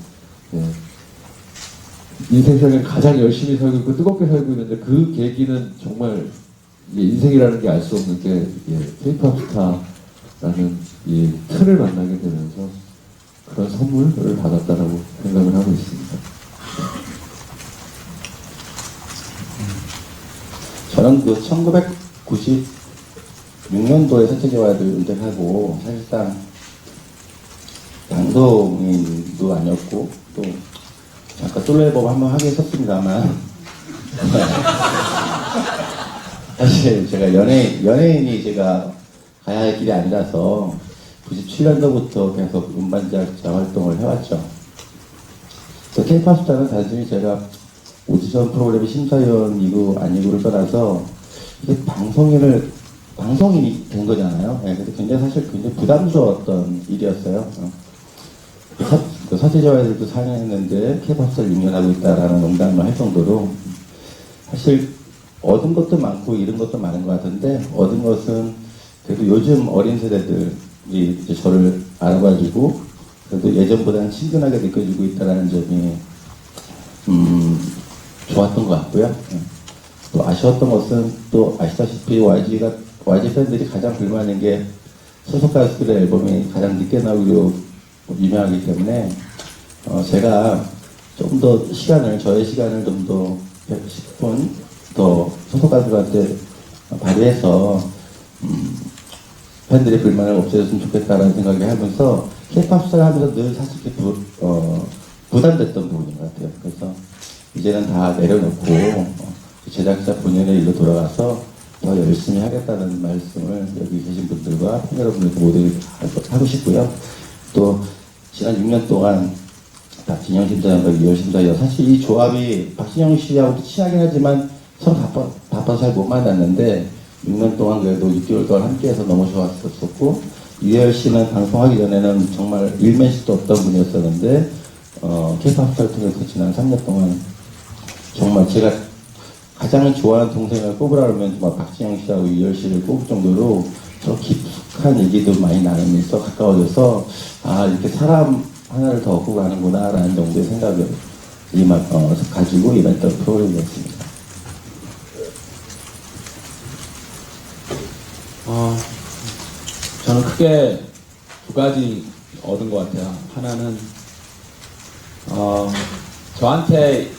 인생을 가장 열심히 살고 있고 뜨겁게 살고 있는데 그 계기는 정말 인생이라는 게 알 수 없는 게 K-pop 스타라는 이 틀을 만나게 되면서 그런 선물을 받았다라고 생각을 하고 있습니다. 저는 그 1996년도에 서태지와도 은퇴하고 사실상 방송인도 아니었고 또 잠깐 솔로 앨범 한번 하긴 했었습니다만 사실 제가 연예인이 제가 가야 할 길이 아니라서 97년도부터 계속 음반작자 활동을 해왔죠. K-pop 스타는 단순히 제가 오디션 프로그램 심사위원이고 아니고를 떠나서 이게 방송인이 된 거잖아요. 그래서 사실 굉장히 부담스러웠던 일이었어요. 서태지와도 4년 했는데 K-pop 스타를 6년 하고 있다라는 농담을 할 정도로 사실 얻은 것도 많고 잃은 것도 많은 것 같은데 얻은 것은 그래도 요즘 어린 세대들이 이제 저를 알아봐주고 그래도 예전보다는 친근하게 느껴지고 있다는 점이 좋았던 것 같고요. 또 아쉬웠던 것은 또 아시다시피 YG 팬들이 가장 불만인 게 소속 가수들의 앨범이 가장 늦게 나오기로 유명하기 때문에 제가 좀 더 저의 시간을 좀 더 10분 더 소속 가수한테 발휘해서 팬들의 불만을 없애줬으면 좋겠다라는 생각을 하면서 K-pop 스타를 하면서 늘 사실 부담됐던 부분인 것 같아요. 그래서 이제는 다 내려놓고 제작자 본연의 일로 돌아가서 더 열심히 하겠다는 말씀을 여기 계신 분들과 팬 여러분들께 모두 하고 싶고요. 또 지난 6년 동안 박진영 심사위원과 이열 심사위원, 사실 이 조합이 박진영 씨하고도 친하긴 하지만 서로 바빠서 잘 못 만났는데 6년 동안 그래도 6개월 동안 함께해서 너무 좋았었고, 이열 씨는 방송하기 전에는 정말 일면식도 없던 분이었었는데 K-pop 스타를 통해서 지난 3년 동안 정말 제가 가장 좋아하는 동생을 꼽으라 그러면 정말 박진영 씨하고 이열 씨를 꼽을 정도로 서로 깊숙한 얘기도 많이 나누면서 가까워져서 이렇게 사람 하나를 더 얻고 가는구나 라는 정도의 생각을 가지고 임했던 프로그램이었습니다. 저는 크게 두 가지 얻은 것 같아요. 하나는 저한테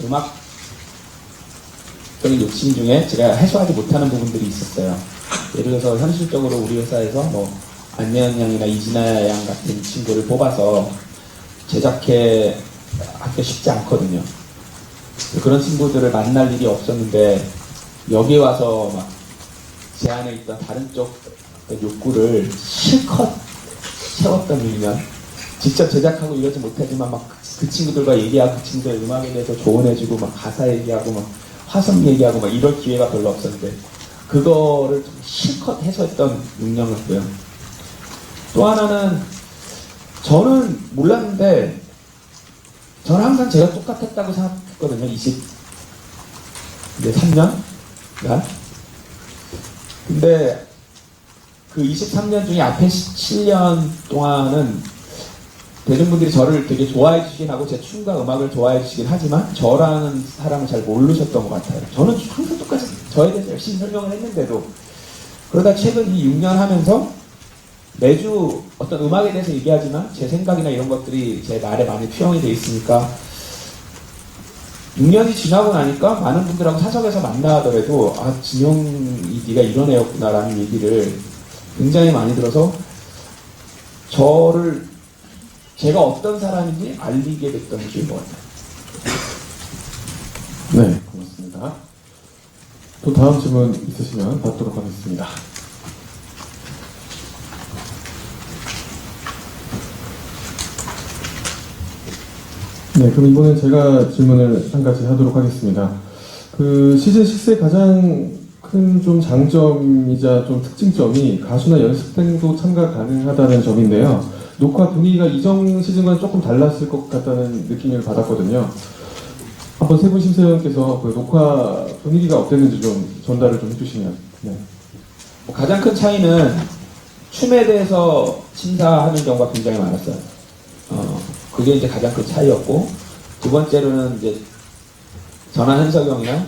음악적인 욕심 중에 제가 해소하지 못하는 부분들이 있었어요. 예를 들어서 현실적으로 우리 회사에서 뭐 안예은 양이나 이진아 양 같은 친구를 뽑아서 제작해 하기가 쉽지 않거든요. 그런 친구들을 만날 일이 없었는데 여기 와서 막 제 안에 있던 다른 쪽 욕구를 실컷 채웠던 1년. 직접 제작하고 이러지 못하지만 막 그 친구들과 얘기하고 그 친구들 음악에 대해서 조언해주고 막 가사 얘기하고 막 화성 얘기하고 막 이럴 기회가 별로 없었는데 그거를 좀 실컷 해소했던 6년이었고요. 또 하나는 저는 몰랐는데 저는 항상 제가 똑같았다고 생각했거든요. 23년? 근데 그 23년 중에 앞에 7년 동안은 대중분들이 저를 되게 좋아해 주시긴 하고 제 춤과 음악을 좋아해 주시긴 하지만 저라는 사람을 잘 모르셨던 것 같아요. 저는 항상 똑같이 저에 대해서 열심히 설명을 했는데도 그러다 최근 이 6년 하면서 매주 어떤 음악에 대해서 얘기하지만 제 생각이나 이런 것들이 제 말에 많이 투영이 돼 있으니까 6년이 지나고 나니까 많은 분들하고 사석에서 만나더라도 진영이 네가 이런 애였구나 라는 얘기를 굉장히 많이 들어서 저를 제가 어떤 사람인지 알리게 됐던 기회인 것 같아요. 네, 고맙습니다. 또 다음 질문 있으시면 받도록 하겠습니다. 네, 그럼 이번엔 제가 질문을 한 가지 하도록 하겠습니다. 그 시즌 6의 가장 큰 좀 장점이자 좀 특징점이 가수나 연습생도 참가 가능하다는 점인데요. 녹화 분위기가 이전 시즌과는 조금 달랐을 것 같다는 느낌을 받았거든요. 한번 세 분 심사위원께서 그 녹화 분위기가 어땠는지 좀 전달을 좀 해주시면. 네. 가장 큰 차이는 춤에 대해서 심사하는 경우가 굉장히 많았어요. 그게 이제 가장 큰 차이였고, 두 번째로는 이제 저나 현석영이나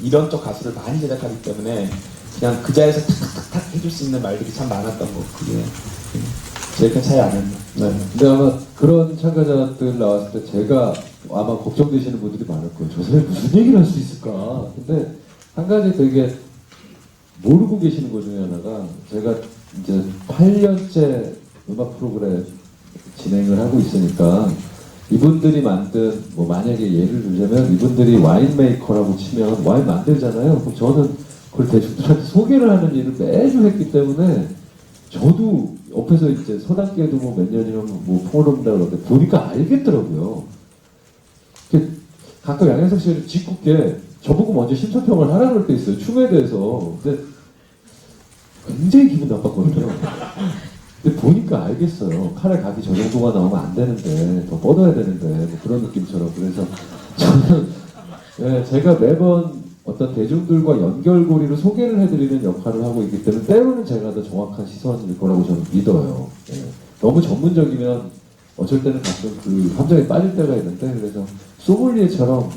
이런 쪽 가수를 많이 제작하기 때문에 그냥 그 자리에서 탁탁탁탁 해줄 수 있는 말들이 참 많았던 거, 그게 제일 큰 차이 아니었나. 네. 근데 아마 그런 참가자들 나왔을 때 제가 아마 걱정되시는 분들이 많을 거예요. 저 사람이 무슨 얘기를 할 수 있을까? 근데 한 가지 되게 모르고 계시는 것 중에 하나가 제가 이제 8년째 음악 프로그램 진행을 하고 있으니까 이분들이 만든 뭐 만약에 예를 들자면 이분들이 와인 메이커라고 치면 와인 만들잖아요. 그럼 저는 그걸 대중들한테 소개를 하는 일을 매주 했기 때문에 저도 옆에서 이제 서당계도 뭐 몇 년이면 뭐 풍어놓는다 그러는데 보니까 알겠더라고요. 가끔 양현석 씨를 짓궂게 저보고 먼저 심사평을 하라 그럴 때 있어요. 춤에 대해서. 근데 굉장히 기분 나빴거든요. 근데 보니까 알겠어요. 칼에 각이 저 정도가 나오면 안 되는데 더 뻗어야 되는데 뭐 그런 느낌처럼. 그래서 저는 네, 제가 매번 어떤 대중들과 연결고리를 소개를 해드리는 역할을 하고 있기 때문에 때로는 제가 더 정확한 시선일 거라고 저는 믿어요. 네. 너무 전문적이면 어쩔 때는 가끔 그 함정에 빠질 때가 있는데 그래서 소믈리에처럼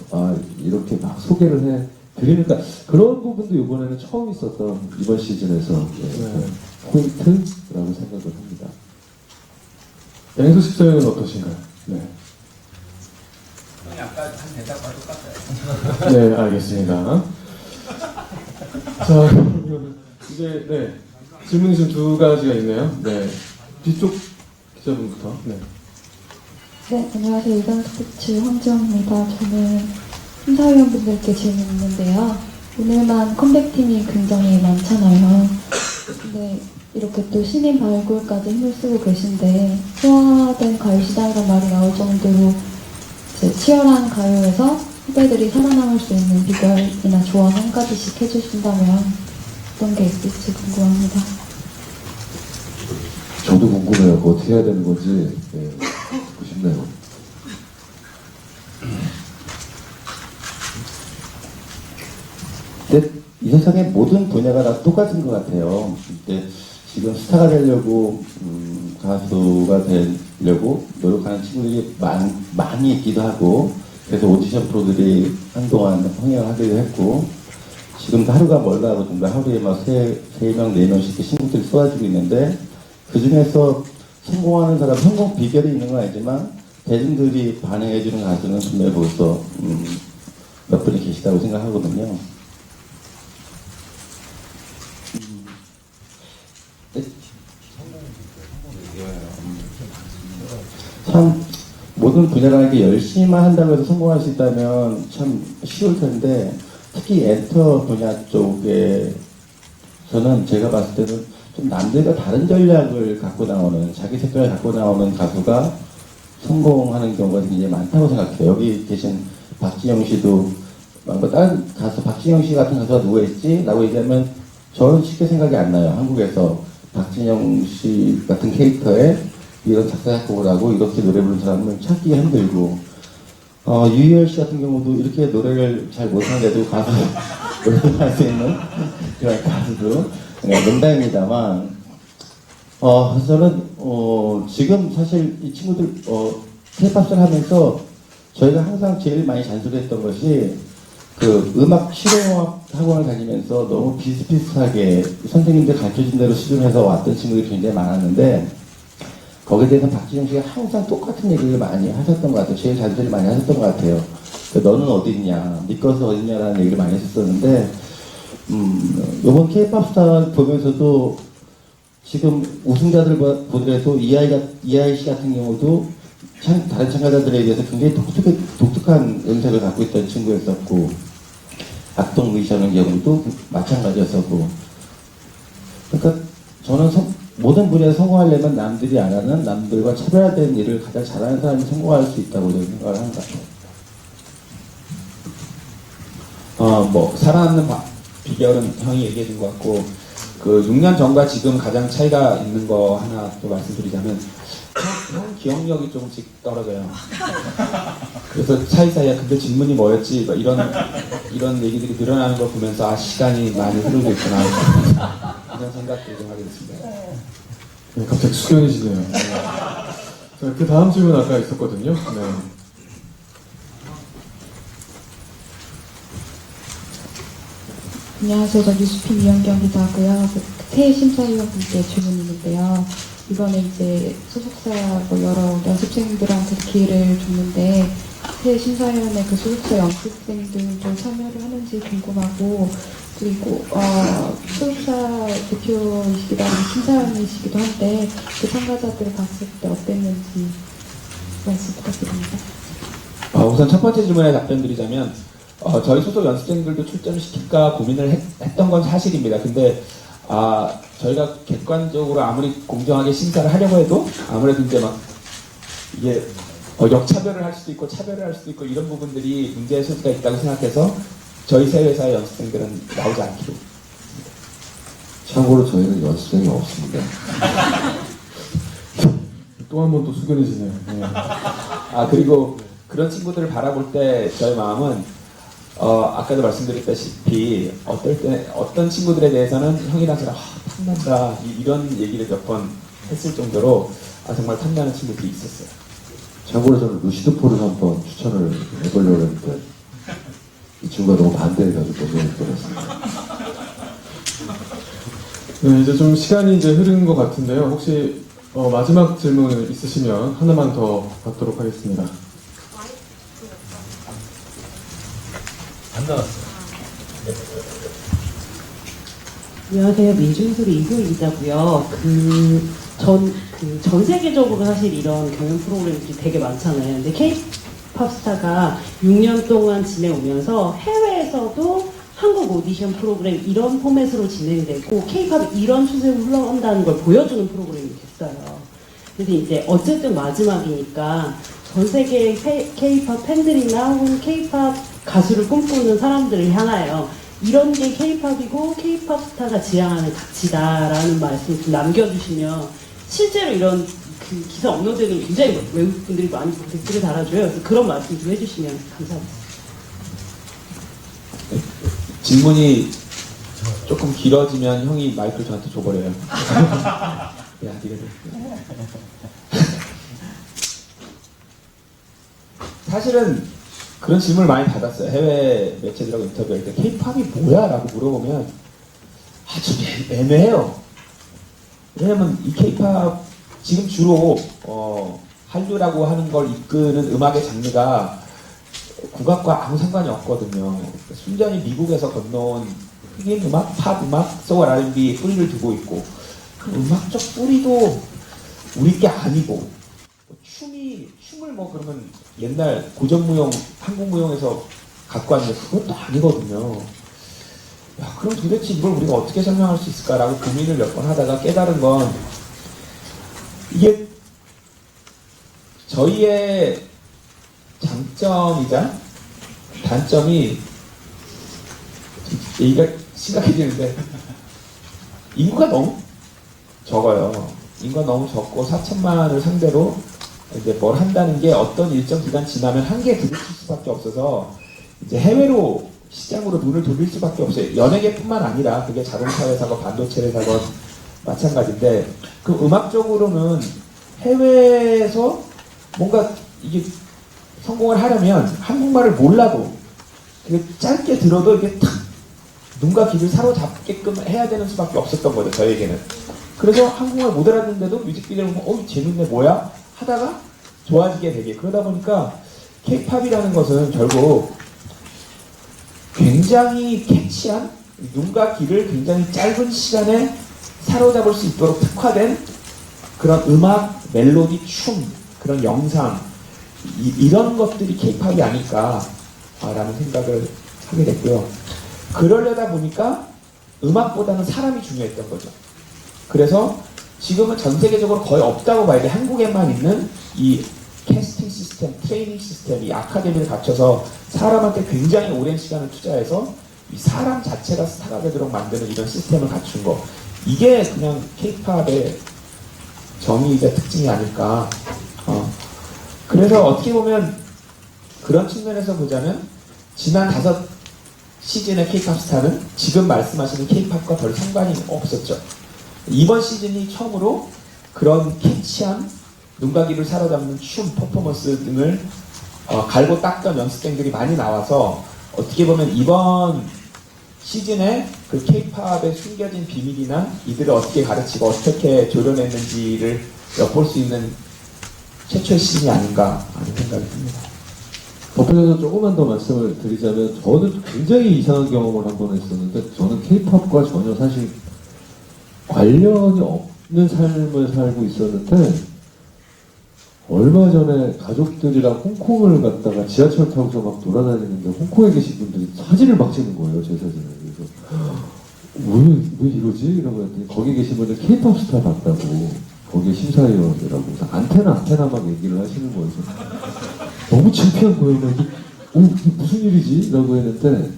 이렇게 막 소개를 해 드리니까 그런 부분도 이번에는 처음 있었던 이번 시즌에서 포인트라고 생각을 합니다. 양소식 소영은 어떠신가요? 네. 아까 한 대답과 똑같아요. 네, 알겠습니다. 자, 그러면 이제 네 질문이 지금 두 가지가 있네요. 네, 뒤쪽 기자분부터. 네. 네, 안녕하세요. 일간 스포츠 황지영입니다. 저는 심사위원분들께 질문 있는데요. 오늘만 컴백팀이 굉장히 많잖아요. 근데 이렇게 또 신인 발굴까지 힘을 쓰고 계신데 소화된 가요 시장이란 말이 나올 정도로 이제 치열한 가요에서 후배들이 살아남을 수 있는 비결이나 조언 한 가지씩 해주신다면 어떤 게 있을지 궁금합니다. 저도 궁금해요. 그거 어떻게 해야 되는 건지 듣고 싶네요. 근데 이 세상의 모든 분야가 다 똑같은 것 같아요. 근데 지금 스타가 되려고 가수가 되려고 노력하는 친구들이 많이 있기도 하고, 그래서 오디션 프로들이 한동안 흥행하기도 했고, 지금도 하루가 멀다고 정말 하루에 막 3명, 4명씩 친구들이 쏟아지고 있는데, 그 중에서 성공하는 사람, 성공 비결이 있는 건 아니지만 대중들이 반응해주는 가수는 정말 벌써 몇 분이 계시다고 생각하거든요. 참 모든 분야가 이렇게 열심히만 한다고 해서 성공할 수 있다면 참 쉬울 텐데, 특히 엔터 분야 쪽에 저는 제가 봤을 때는 좀 남들과 다른 전략을 갖고 나오는, 자기 색깔을 갖고 나오는 가수가 성공하는 경우가 굉장히 많다고 생각해요. 여기 계신 박진영 씨도 뭐 다른 가수, 박진영 씨 같은 가수가 누가 있지? 라고 얘기하면 저는 쉽게 생각이 안 나요. 한국에서 박진영 씨 같은 캐릭터에 이런 작사 작곡을 하고 이렇게 노래 부르는 사람을 찾기 힘들고, 유희열 씨 같은 경우도 이렇게 노래를 잘 못하는데도 가수 노래를 할 수 있는 그런 가수도 농담입니다만, 저는 지금 사실 이 친구들 K-팝을 하면서 저희가 항상 제일 많이 잔소리했던 것이 그 음악 실용음악 학원을 다니면서 너무 비슷비슷하게 선생님들 가르쳐준 대로 수준해서 왔던 친구들이 굉장히 많았는데, 거기에 대해서 박진영 씨가 항상 똑같은 얘기를 많이 하셨던 것 같아요. 제일 잔소리 많이 하셨던 것 같아요. 너는 어디 있냐, 네 것은 어디 있냐라는 얘기를 많이 했었는데, 이번 K-팝 스타 보면서도 지금 우승자들 보더라도 이하이 씨 같은 경우도 다른 참가자들에 비해서 굉장히 독특한 음색을 갖고 있던 친구였었고, 악동 위시하는 경우도 마찬가지였었고, 그러니까 저는 모든 분야에 성공하려면 남들이 안 하는, 남들과 차별화된 일을 가장 잘하는 사람이 성공할 수 있다고 저는 생각을 하는 것 같아요. 뭐 살아남는 비결은 형이 얘기해 준 것 같고, 그 6년 전과 지금 가장 차이가 있는 거 하나 또 말씀드리자면, 형 기억력이 조금씩 떨어져요. 그래서 사이사이에 근데 질문이 뭐였지? 뭐 이런 얘기들이 늘어나는 걸 보면서 시간이 많이 흐르고 있구나 이런 생각도 좀 하게 됐습니다. 네, 갑자기 숙연해지네요. 네. 자, 그 다음 질문 아까 있었거든요. 네. 안녕하세요. 저 뉴스핀 이현경 기자고요. 태 심사위원분께 질문이 있는데요. 이번에 이제 소속사 여러 연습생들한테 기회를 줬는데, 태 심사위원회 그 소속사 연습생들 좀 참여를 하는지 궁금하고, 그리고 소속사 대표이시기도 하고 심사위원이시기도 한데 그 참가자들을 봤을 때 어땠는지 말씀 부탁드립니다. 우선 첫 번째 질문에 답변 드리자면, 저희 소속 연습생들도 출전을 시킬까 고민을 했던 건 사실입니다. 근데 저희가 객관적으로 아무리 공정하게 심사를 하려고 해도 아무래도 이제 막 이게 역차별을 할 수도 있고 차별을 할 수도 있고 이런 부분들이 문제의 소지가 있다고 생각해서 저희 새 회사의 연습생들은 나오지 않기로. 참고로 저희는 연습생이 없습니다. 또 한 번 또 숙연해지네요. 네. 그리고 그런 친구들을 바라볼 때 저희 마음은 아까도 말씀드렸다시피 어떤 친구들에 대해서는 형이랑 저랑 탐난다 이런 얘기를 몇 번 했을 정도로 정말 탐나는 친구들이 있었어요. 참고로 저는 루시드 폴을 한번 추천을 해보려고 했는데 이 친구가 너무 반대해가지고 너무 힘들었습니다. 네, 이제 좀 시간이 이제 흐른 것 같은데요. 혹시 마지막 질문 있으시면 하나만 더 받도록 하겠습니다. 안녕하세요. 민중소리 이효희 기자고요. 전 세계적으로 사실 이런 경연 프로그램들이 되게 많잖아요. 근데 K-pop 스타가 6년 동안 지내오면서 해외에서도 한국 오디션 프로그램 이런 포맷으로 진행되고 K-팝이 이런 추세로 흘러간다는 걸 보여주는 프로그램이 됐어요. 그래서 이제 어쨌든 마지막이니까 전 세계 K-팝 팬들이나 혹은 K-팝 가수를 꿈꾸는 사람들을 향하여 이런 게 K-팝이고 K-팝 스타가 지향하는 가치다라는 말씀 좀 남겨주시면 실제로 이런 그 기사 업로드는 굉장히 외국 분들이 많이 댓글을 달아줘요. 그래서 그런 말씀 좀 해주시면 감사하겠습니다. 질문이 조금 길어지면 형이 마이크를 저한테 줘버려요. 야, 네가 사실은 그런 질문을 많이 받았어요. 해외 매체들하고 인터뷰할 때 K-팝이 뭐야? 라고 물어보면 아주 애매해요. 왜냐면 이 K-팝 지금 주로 한류라고 하는 걸 이끄는 음악의 장르가 국악과 아무 상관이 없거든요. 순전히 미국에서 건너온 흑인 음악, 팝 음악, 소울 R&B에 뿌리를 두고 있고 그 음악적 뿌리도 우리 게 아니고 춤을 뭐 그러면 옛날 고전무용, 한국무용에서 갖고 왔는데 그것도 아니거든요. 야, 그럼 도대체 이걸 우리가 어떻게 설명할 수 있을까라고 고민을 몇 번 하다가 깨달은 건 이게 저희의 장점이자 단점이 얘기가 심각해지는데 인구가 너무 적어요. 인구가 너무 적고 4천만을 상대로 이제 뭘 한다는 게 어떤 일정 기간 지나면 한계에 부딪힐 수밖에 없어서 이제 해외로 시장으로 눈을 돌릴 수밖에 없어요. 연예계뿐만 아니라 그게 자동차 회사건 반도체 회사건 마찬가지인데 그 음악적으로는 해외에서 뭔가 이게 성공을 하려면 한국말을 몰라도 그게 짧게 들어도 이게 탁 눈과 귀를 사로잡게끔 해야 되는 수밖에 없었던 거죠. 저에게는. 그래서 한국말 못 알아듣는데도 뮤직비디오를 보면 재밌네 뭐야? 하다가 좋아지게 되게. 그러다 보니까 K-팝이라는 것은 결국 굉장히 캐치한 눈과 귀를 굉장히 짧은 시간에 사로잡을 수 있도록 특화된 그런 음악, 멜로디, 춤, 그런 영상 이런 것들이 K-팝이 아닐까라는 생각을 하게 됐고요. 그러려다 보니까 음악보다는 사람이 중요했던 거죠. 그래서 지금은 전 세계적으로 거의 없다고 봐야 돼. 한국에만 있는 이 캐스팅 시스템, 트레이닝 시스템, 이 아카데미를 갖춰서 사람한테 굉장히 오랜 시간을 투자해서 이 사람 자체가 스타가 되도록 만드는 이런 시스템을 갖춘 거. 이게 그냥 K-팝의 정의이자 특징이 아닐까. 그래서 어떻게 보면 그런 측면에서 보자면 지난 5시즌의 K-팝 스타는 지금 말씀하시는 K-팝과 별 상관이 없었죠. 이번 시즌이 처음으로 그런 캐치한 눈과 귀를 사로잡는 춤, 퍼포먼스 등을 갈고 닦던 연습생들이 많이 나와서 어떻게 보면 이번 시즌에 그 K-팝의 숨겨진 비밀이나 이들을 어떻게 가르치고 어떻게 조련했는지를 엿볼 수 있는 최초의 시즌이 아닌가 하는 생각이 듭니다. 덧붙여서 조금만 더 말씀을 드리자면 저는 굉장히 이상한 경험을 한 번 했었는데 저는 K-팝과 전혀 사실 관련이 없는 삶을 살고 있었는데 얼마 전에 가족들이랑 홍콩을 갔다가 지하철 타고서 막 돌아다니는데 홍콩에 계신 분들이 사진을 막 찍는 거예요, 제 사진을. 그래서 왜 이러지? 이러고 했더니 거기 계신 분들 K-팝 스타 봤다고 거기에 심사위원이라고 그래서 안테나 막 얘기를 하시는 거예요. 너무 창피한 거예요. 이게 무슨 일이지? 라고 했는데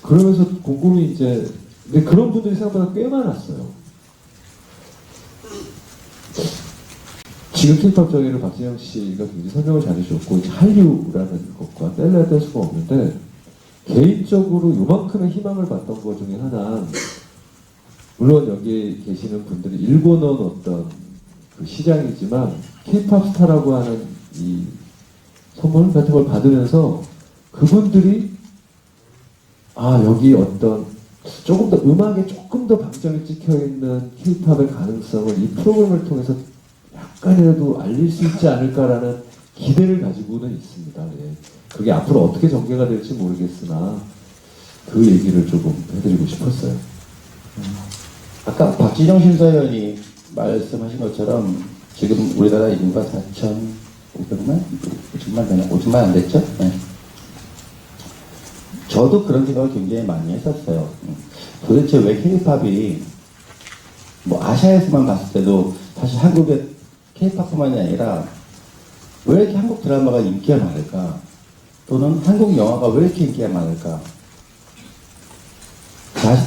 그러면서 곰곰이 이제 근데 그런 분들이 생각보다 꽤 많았어요. 지금 K-팝 정의를 박진영 씨가 굉장히 설명을 잘해주셨고 이제 한류라는 것과 뗄래야 뗄 수가 없는데 개인적으로 요만큼의 희망을 봤던 것 중에 하나 물론 여기 계시는 분들이 일본어는 어떤 그 시장이지만 K-팝 스타라고 하는 이 선물 같은 걸 받으면서 그분들이 여기 어떤 조금 더 음악에 조금 더 방점이 찍혀있는 K-팝의 가능성을 이 프로그램을 통해서 약간이라도 알릴 수 있지 않을까라는 기대를 가지고는 있습니다. 예. 그게 앞으로 어떻게 전개가 될지 모르겠으나 그 얘기를 조금 해드리고 싶었어요. 아까 박진영 심사위원이 말씀하신 것처럼 지금 우리나라 인구가 4,500만? 5천만 되나? 5천만 안 됐죠? 네. 저도 그런 생각을 굉장히 많이 했었어요. 도대체 왜 K-팝이 뭐 아시아에서만 봤을 때도 사실 한국의 K-팝뿐만이 아니라 왜 이렇게 한국 드라마가 인기가 많을까? 또는 한국 영화가 왜 이렇게 인기가 많을까?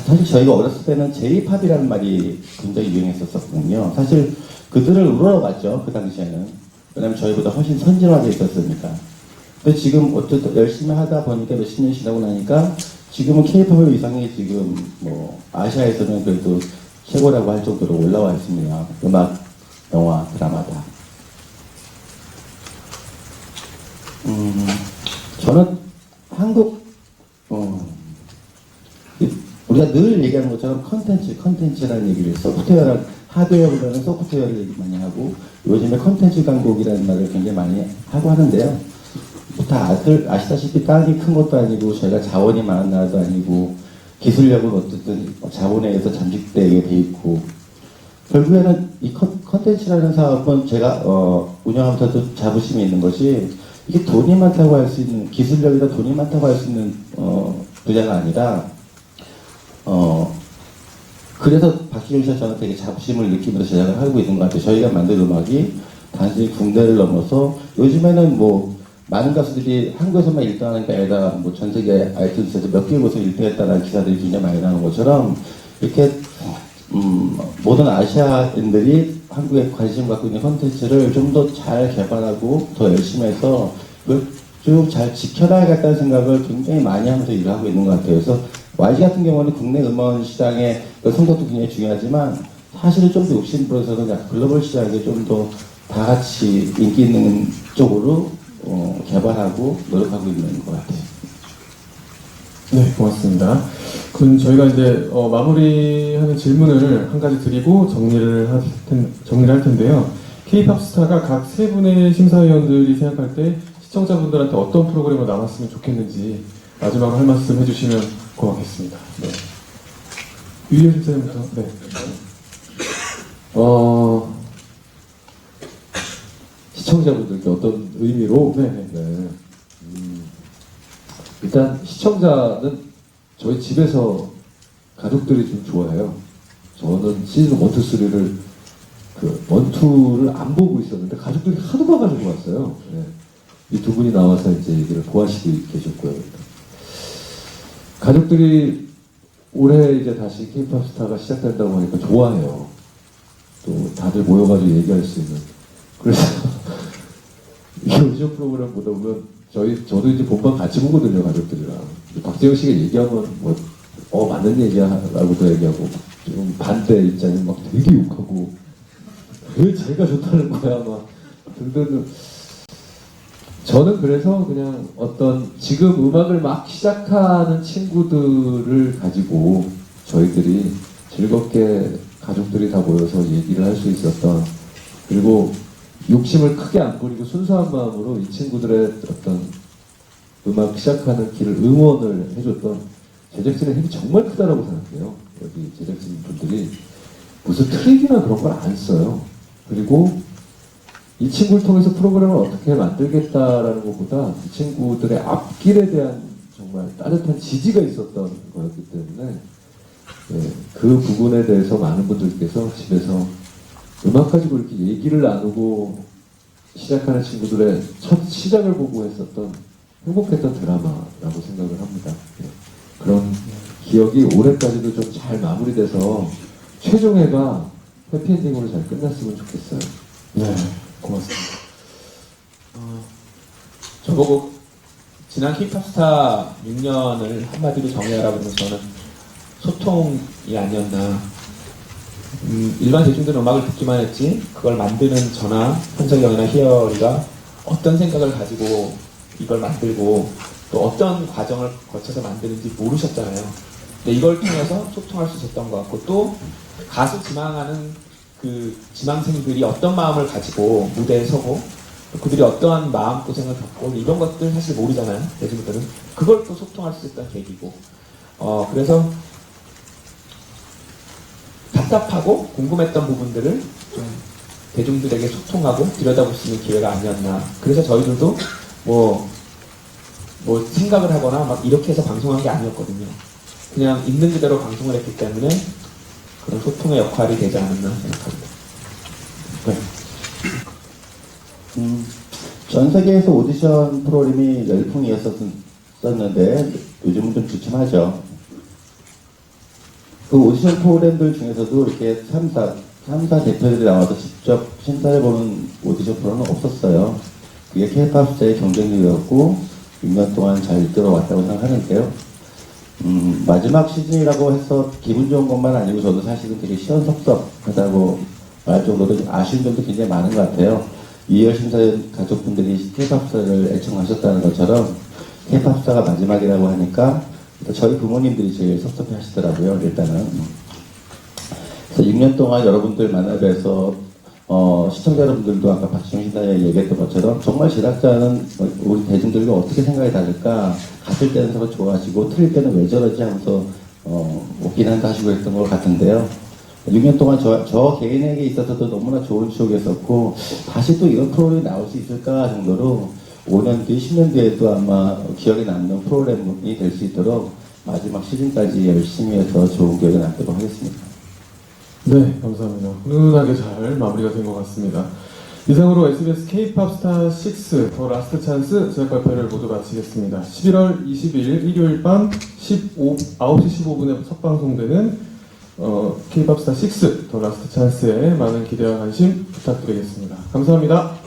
사실 저희가 어렸을 때는 J-팝이라는 말이 굉장히 유행했었거든요. 사실 그들을 우러러봤죠. 그 당시에는. 왜냐면 저희보다 훨씬 선진화되어 있었으니까. 근데 지금 어쨌든 열심히 하다 보니까 몇십 년 지나고 나니까 지금은 K-팝의 위상이 지금 뭐 아시아에서는 그래도 최고라고 할 정도로 올라와 있습니다. 음악, 영화, 드라마 다. 저는 한국 우리가 늘 얘기하는 것처럼 컨텐츠라는 얘기를 소프트웨어랑 하드웨어보다는 소프트웨어를 얘기 많이 하고 요즘에 컨텐츠 강국이라는 말을 굉장히 많이 하고 하는데요. 다 아시다시피 땅이 큰 것도 아니고 저희가 자원이 많은 나라도 아니고 기술력은 어쨌든 자본에 의해서 잠식되게 돼 있고 결국에는 이 컨텐츠라는 사업은 제가 운영하면서도 자부심이 있는 것이 이게 돈이 많다고 할 수 있는 기술력이나 돈이 많다고 할 수 있는 분야가 아니라 그래서 박지윤 씨가 저는 되게 자부심을 느끼면서 제작을 하고 있는 것 같아요. 저희가 만든 음악이 단순히 국내를 넘어서 요즘에는 뭐 많은 가수들이 한국에서만 1등하는 게 아니라 뭐 전 세계 아이튠즈에서 몇 개국에서 1등했다는 기사들이 굉장히 많이 나오는 것처럼 이렇게 모든 아시아인들이 한국에 관심 갖고 있는 콘텐츠를 좀 더 잘 개발하고 더 열심히 해서 그걸 쭉 잘 지켜나가겠다는 생각을 굉장히 많이 하면서 일을 하고 있는 것 같아요. 그래서 YG 같은 경우는 국내 음원 시장의 성격도 굉장히 중요하지만 사실은 좀 더 욕심 부려서는 약간 글로벌 시장에 좀 더 다 같이 인기 있는 쪽으로 개발하고 노력하고 있는 것 같아요. 네, 고맙습니다. 그럼 저희가 이제 마무리하는 질문을 한 가지 드리고 정리를 할 텐데요. K-팝 스타가 각 세 분의 심사위원들이 생각할 때 시청자분들한테 어떤 프로그램을 나왔으면 좋겠는지 마지막으로 할 말씀 해주시면 고맙겠습니다. 네. 유희열 심사위원부터. 네. 시청자분들께 어떤 의미로? 네. 네. 일단 시청자는 저희 집에서 가족들이 좀 좋아해요. 저는 시즌 1, 2, 3를 그 1, 2를 안 보고 있었는데 가족들이 하도 봐가지고 왔어요. 네. 이 두 분이 나와서 이제 얘기를 보아시고 계셨고요. 가족들이 올해 이제 다시 K-팝 스타가 시작된다고 하니까 좋아해요. 또 다들 모여가지고 얘기할 수 있는. 그래서 이 오디션 프로그램 보다 보면 저도 이제 본방 같이 보거든요, 가족들이랑. 박재영 씨가 얘기하면 맞는 얘기야라고도 얘기하고 좀 반대 입장에 막 되게 욕하고 왜 제가 좋다는 거야 막 등등. 저는 그래서 그냥 어떤 지금 음악을 막 시작하는 친구들을 가지고 저희들이 즐겁게 가족들이 다 모여서 얘기를 할 수 있었던, 그리고 욕심을 크게 안 부리고 순수한 마음으로 이 친구들의 어떤 음악 시작하는 길을 응원을 해줬던 제작진의 힘이 정말 크다라고 생각해요. 여기 제작진 분들이 무슨 트릭이나 그런 걸 안 써요. 그리고 이 친구를 통해서 프로그램을 어떻게 만들겠다라는 것보다 이 친구들의 앞길에 대한 정말 따뜻한 지지가 있었던 거였기 때문에 그 부분에 대해서 많은 분들께서 집에서 음악 가지고 이렇게 얘기를 나누고 시작하는 친구들의 첫 시작을 보고 했었던 행복했던 드라마라고 생각을 합니다. 그런 기억이 올해까지도 좀 잘 마무리돼서 최종회가 해피엔딩으로 잘 끝났으면 좋겠어요. 네, 고맙습니다. 저보고 지난 K-팝 스타 6년을 한마디로 정의하라고 하면 저는 소통이 아니었나. 일반 대중들은 음악을 듣기만 했지 그걸 만드는 저나 현석영이나 희열이가 어떤 생각을 가지고 이걸 만들고 또 어떤 과정을 거쳐서 만드는지 모르셨잖아요. 근데 이걸 통해서 소통할 수 있었던 것 같고 또 가수 지망하는 그 지망생들이 어떤 마음을 가지고 무대에 서고 그들이 어떠한 마음고생을 겪고 이런 것들 사실 모르잖아요. 대중들은 그걸 또 소통할 수 있던 계기고 그래서 답답하고 궁금했던 부분들을 좀 대중들에게 소통하고 들여다볼 수 있는 기회가 아니었나. 그래서 저희들도 뭐 생각을 하거나 막 이렇게 해서 방송한 게 아니었거든요. 그냥 있는 그대로 방송을 했기 때문에 그런 소통의 역할이 되지 않았나 생각합니다. 네. 전 세계에서 오디션 프로그램이 열풍이었었는데 요즘은 좀 주춤하죠. 그 오디션 프로그램들 중에서도 이렇게 3사 대표들이 나와서 직접 심사를 보는 오디션 프로는 없었어요. 그게 K-pop 스타의 경쟁력이었고 6년 동안 잘 이끌어왔다고 생각하는데요. 마지막 시즌이라고 해서 기분 좋은 것만 아니고 저도 사실은 되게 시원섭섭하다고 말 정도로 아쉬운 점도 굉장히 많은 것 같아요. 이열 심사위원 가족분들이 K-pop 스타를 애청하셨다는 것처럼 K-pop 스타가 마지막이라고 하니까 저희 부모님들이 제일 섭섭해 하시더라고요. 일단은. 그래서 6년 동안 여러분들 만나뵈서 시청자 여러분들도 아까 박지영 신사위원이 얘기했던 것처럼 정말 제작자는 우리 대중들과 어떻게 생각이 다를까, 같을 때는 서로 좋아하시고 틀릴 때는 왜 저러지 하면서 웃긴 한다 하시고 했던 것 같은데요. 6년 동안 저 개인에게 있어서도 너무나 좋은 추억이었었고 다시 또 이런 프로그램이 나올 수 있을까 정도로 5년 뒤, 10년 뒤에도 아마 기억에 남는 프로그램이 될 수 있도록 마지막 시즌까지 열심히 해서 좋은 기억에 남도록 하겠습니다. 네, 감사합니다. 훈훈하게 잘 마무리가 된 것 같습니다. 이상으로 SBS K-pop 스타 6 더 라스트 찬스 제작 발표를 모두 마치겠습니다. 11월 20일 일요일 밤 9시 15분에 첫 방송되는 K-pop 스타 6 더 라스트 찬스에 많은 기대와 관심 부탁드리겠습니다. 감사합니다.